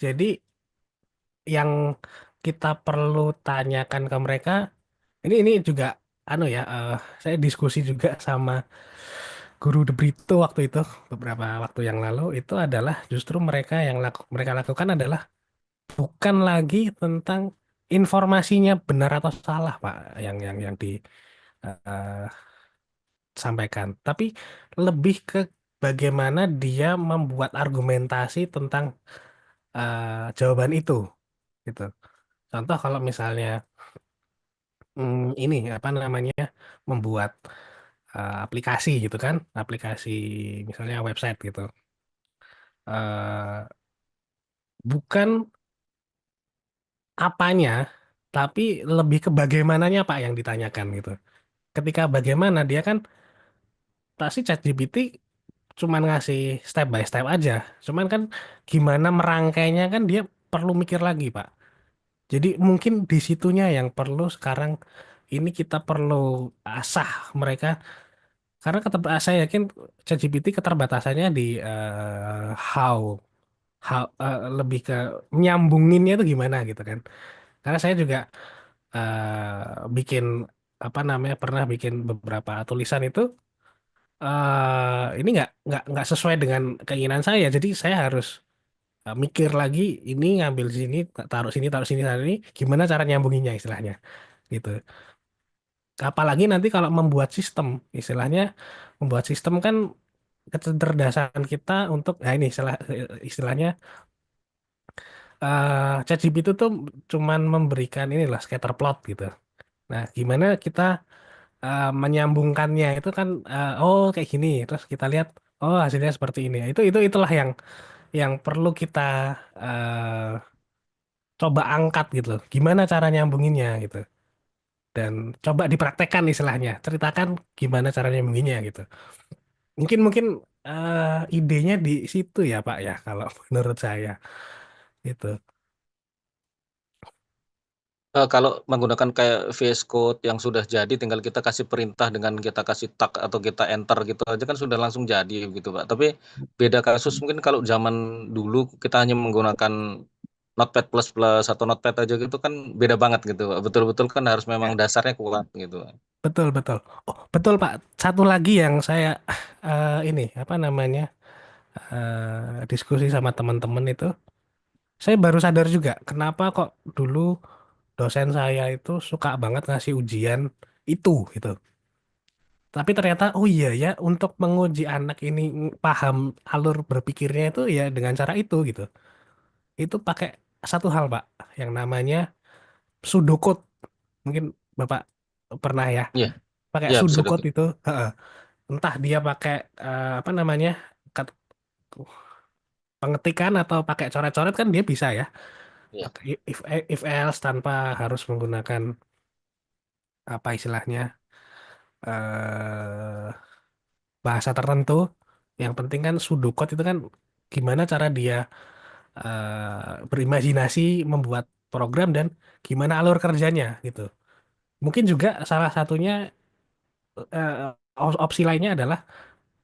Jadi yang kita perlu tanyakan ke mereka, ini juga anu ya, saya diskusi juga sama guru De Brito waktu itu beberapa waktu yang lalu itu adalah justru mereka lakukan adalah bukan lagi tentang informasinya benar atau salah Pak yang disampaikan, tapi lebih ke bagaimana dia membuat argumentasi tentang jawaban itu gitu. Contoh kalau misalnya ini apa namanya membuat aplikasi gitu kan, aplikasi misalnya website gitu. eh Bukan apanya, tapi lebih ke bagaimananya Pak yang ditanyakan gitu. Ketika bagaimana dia kan pasti ChatGPT cuman ngasih step by step aja. Cuman kan gimana merangkainya kan dia perlu mikir lagi Pak. Jadi mungkin di situnya yang perlu sekarang ini kita perlu asah mereka karena saya yakin ChatGPT keterbatasannya di lebih ke nyambunginnya itu gimana gitu kan. Karena saya juga bikin apa namanya pernah bikin beberapa tulisan itu ini nggak sesuai dengan keinginan saya jadi saya harus mikir lagi ini ngambil sini taruh sini taruh ini gimana cara nyambunginnya istilahnya gitu apalagi nanti kalau membuat sistem istilahnya membuat sistem kan kecerdasan kita untuk nah ini istilahnya ChatGPT itu tuh cuman memberikan inilah scatter plot gitu. Nah, gimana kita menyambungkannya itu kan oh kayak gini terus kita lihat oh hasilnya seperti ini itulah yang perlu kita eh, coba angkat gitu loh gimana cara nyambunginnya gitu dan coba dipraktekkan istilahnya ceritakan gimana cara nyambunginnya gitu mungkin mungkin idenya di situ ya Pak ya kalau menurut saya gitu Kalau menggunakan kayak VS Code yang sudah jadi, tinggal kita kasih perintah dengan kita kasih tag atau kita enter gitu aja kan sudah langsung jadi gitu, Pak. Tapi beda kasus mungkin kalau zaman dulu kita hanya menggunakan Notepad++ atau Notepad aja gitu kan beda banget gitu, Pak. Betul-betul kan harus memang ya dasarnya kuat gitu, Pak. betul betul oh betul Pak satu lagi yang saya ini apa namanya diskusi sama teman-teman itu saya baru sadar juga kenapa kok dulu dosen saya itu suka banget ngasih ujian itu gitu. Tapi ternyata oh iya ya untuk menguji anak ini paham alur berpikirnya itu ya dengan cara itu gitu. Itu pakai satu hal Pak yang namanya pseudocode. Mungkin Bapak pernah ya Iya, pakai iya bisa pseudocode Dok. itu. Heeh. Entah dia pakai apa namanya ket- pengetikan atau pakai coret-coret kan dia bisa ya. Iya, Pakai if else tanpa harus menggunakan apa istilahnya eh bahasa tertentu. Yang penting kan pseudocode itu kan gimana cara dia berimajinasi membuat program dan gimana alur kerjanya gitu. Mungkin juga salah satunya opsi lainnya adalah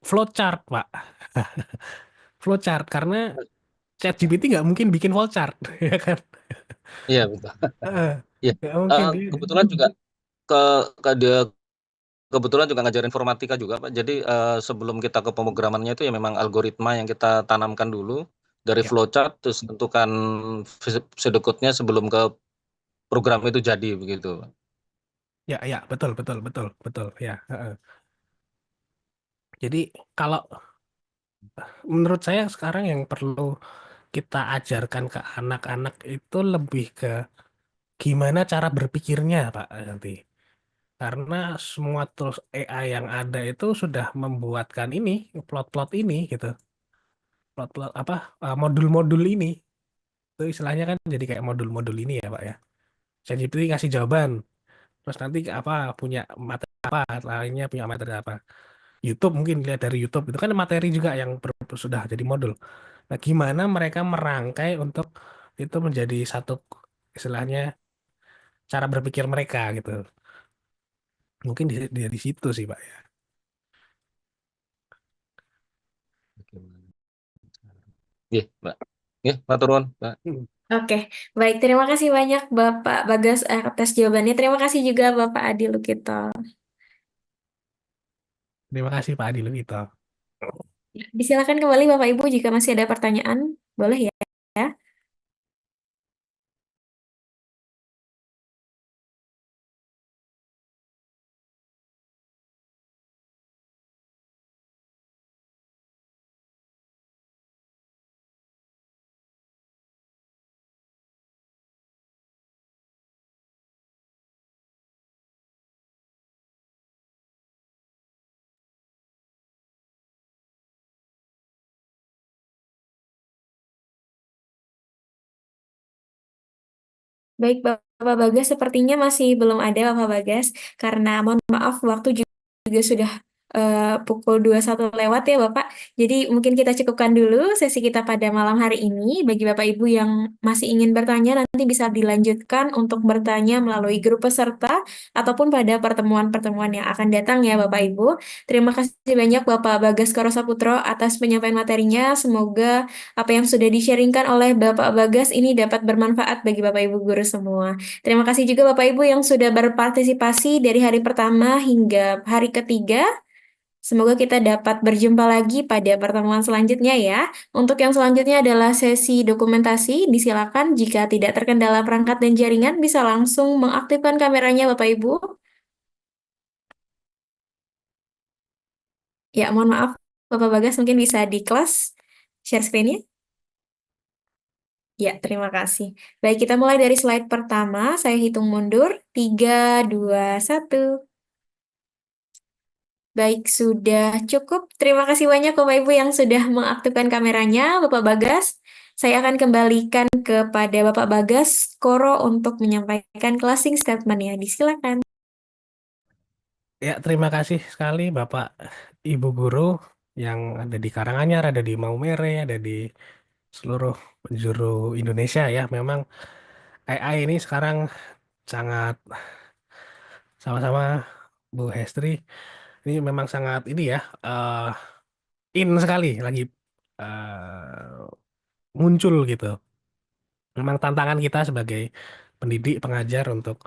flowchart, Pak. Flowchart karena ChatGPT nggak mungkin bikin flowchart, ya kan? iya betul. Heeh, Iya. nggak mungkin dia. Kebetulan juga ke dia kebetulan juga ngajar informatika juga, Pak. Jadi, sebelum kita ke pemrogramannya itu ya memang algoritma yang kita tanamkan dulu dari Ya, flowchart, terus tentukan pseudocode-nya sebelum ke program itu jadi begitu, Pak. ya, ya, betul, betul, betul, betul, ya. Heeh. Jadi kalau menurut saya sekarang yang perlu kita ajarkan ke anak-anak itu lebih ke gimana cara berpikirnya, Pak, nanti. Karena semua tools AI yang ada itu sudah membuatkan ini, plot-plot ini gitu. Plot-plot apa modul-modul ini. Itu istilahnya kan jadi kayak modul-modul ini ya, Pak ya. ChatGPT ngasih jawaban, terus nanti apa punya materi apa, lainnya punya materi apa. YouTube mungkin lihat dari YouTube itu kan materi juga yang sudah jadi modul. Nah, gimana mereka merangkai untuk itu menjadi satu istilahnya cara berpikir mereka gitu. Mungkin di situ sih, Pak ya. Iya, Mbak. Ya, matur nuwun, Pak. Hmm. Oke, baik. Terima kasih banyak Bapak Bagas atas jawabannya. Terima kasih juga Bapak Adi Lukito. Terima kasih Pak Adi Lugito. Disilakan kembali Bapak Ibu jika masih ada pertanyaan. Boleh ya? Baik, Bapak Bagas, sepertinya masih belum ada Bapak Bagas, karena mohon maaf waktu juga sudah pukul 21 lewat ya Bapak. Jadi mungkin kita cukupkan dulu sesi kita pada malam hari ini. Bagi Bapak Ibu yang masih ingin bertanya, nanti bisa dilanjutkan untuk bertanya melalui grup peserta ataupun pada pertemuan-pertemuan yang akan datang ya Bapak Ibu. Terima kasih banyak Bapak Bagas Koro Saputro atas penyampaian materinya. Semoga apa yang sudah di-sharingkan oleh Bapak Bagas ini dapat bermanfaat bagi Bapak Ibu guru semua. Terima kasih juga Bapak Ibu yang sudah berpartisipasi dari hari pertama hingga hari ketiga. Semoga kita dapat berjumpa lagi pada pertemuan selanjutnya ya. Untuk yang selanjutnya adalah sesi dokumentasi. Disilakan jika tidak terkendala perangkat dan jaringan bisa langsung mengaktifkan kameranya Bapak Ibu. Ya, mohon maaf Bapak Bagas mungkin bisa di kelas share screen-nya. Ya, terima kasih. Baik, kita mulai dari slide pertama. Saya hitung mundur. 3, 2, 1. Baik, sudah cukup. Terima kasih banyak Bapak Ibu yang sudah mengaktifkan kameranya. Bapak Bagas, saya akan kembalikan kepada Bapak Bagas Koro untuk menyampaikan closing statement-nya. Disilakan. Ya, terima kasih sekali Bapak Ibu Guru yang ada di Karanganyar, ada di Maumere, ada di seluruh penjuru Indonesia ya. Memang AI ini sekarang sangat sama-sama Bu Hestri ini memang sangat ini ya in sekali lagi muncul gitu. Memang tantangan kita sebagai pendidik pengajar untuk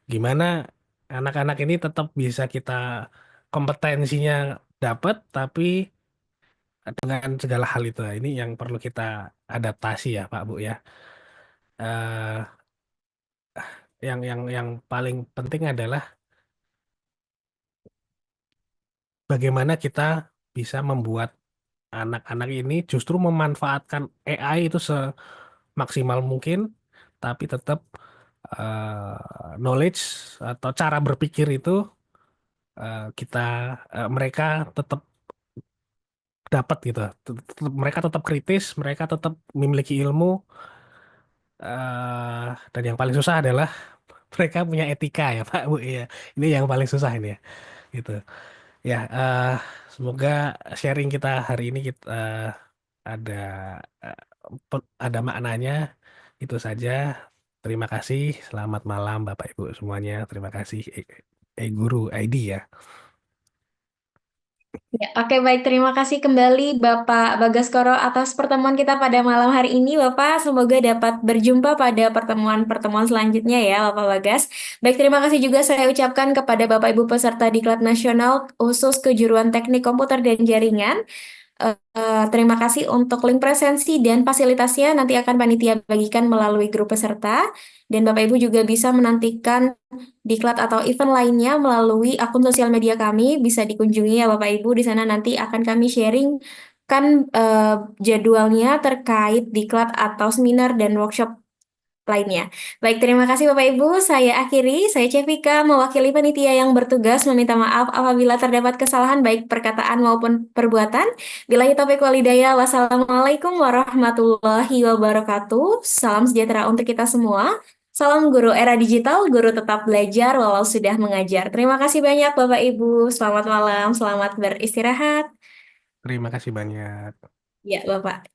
gimana anak-anak ini tetap bisa kita kompetensinya dapat tapi dengan segala hal itu ini yang perlu kita adaptasi ya Pak Bu ya. Eh, yang paling penting adalah bagaimana kita bisa membuat anak-anak ini justru memanfaatkan AI itu semaksimal mungkin, tapi tetap knowledge atau cara berpikir itu kita mereka tetap dapat gitu. Mereka tetap kritis, mereka tetap memiliki ilmu, dan yang paling susah adalah mereka punya etika ya Pak Bu ya. Ini yang paling susah ini ya, gitu. Ya, semoga sharing kita hari ini kita ada eh, ada maknanya. Itu saja. Terima kasih. Selamat malam Bapak Ibu semuanya. Terima kasih Guru ID ya. Ya, oke baik, terima kasih kembali Bapak Bagaskoro atas pertemuan kita pada malam hari ini Bapak. Semoga dapat berjumpa pada pertemuan-pertemuan selanjutnya ya Bapak Bagas. Baik, terima kasih juga saya ucapkan kepada Bapak Ibu peserta Diklat Nasional khusus kejuruan Teknik Komputer dan Jaringan. Terima kasih untuk link presensi dan fasilitasnya nanti akan panitia bagikan melalui grup peserta. Dan Bapak Ibu juga bisa menantikan diklat atau event lainnya melalui akun sosial media kami. Bisa dikunjungi ya Bapak Ibu. Di sana nanti akan kami sharing kan jadwalnya terkait diklat atau seminar dan workshop lainnya. Baik, terima kasih Bapak Ibu. Saya akhiri, saya Cevika mewakili panitia yang bertugas meminta maaf apabila terdapat kesalahan baik perkataan maupun perbuatan. Billahi taufiq walhidayah. Wassalamualaikum warahmatullahi wabarakatuh. Salam sejahtera untuk kita semua. Salam guru era digital, guru tetap belajar walau sudah mengajar. Terima kasih banyak Bapak Ibu. Selamat malam, selamat beristirahat. Terima kasih banyak. Ya, Bapak.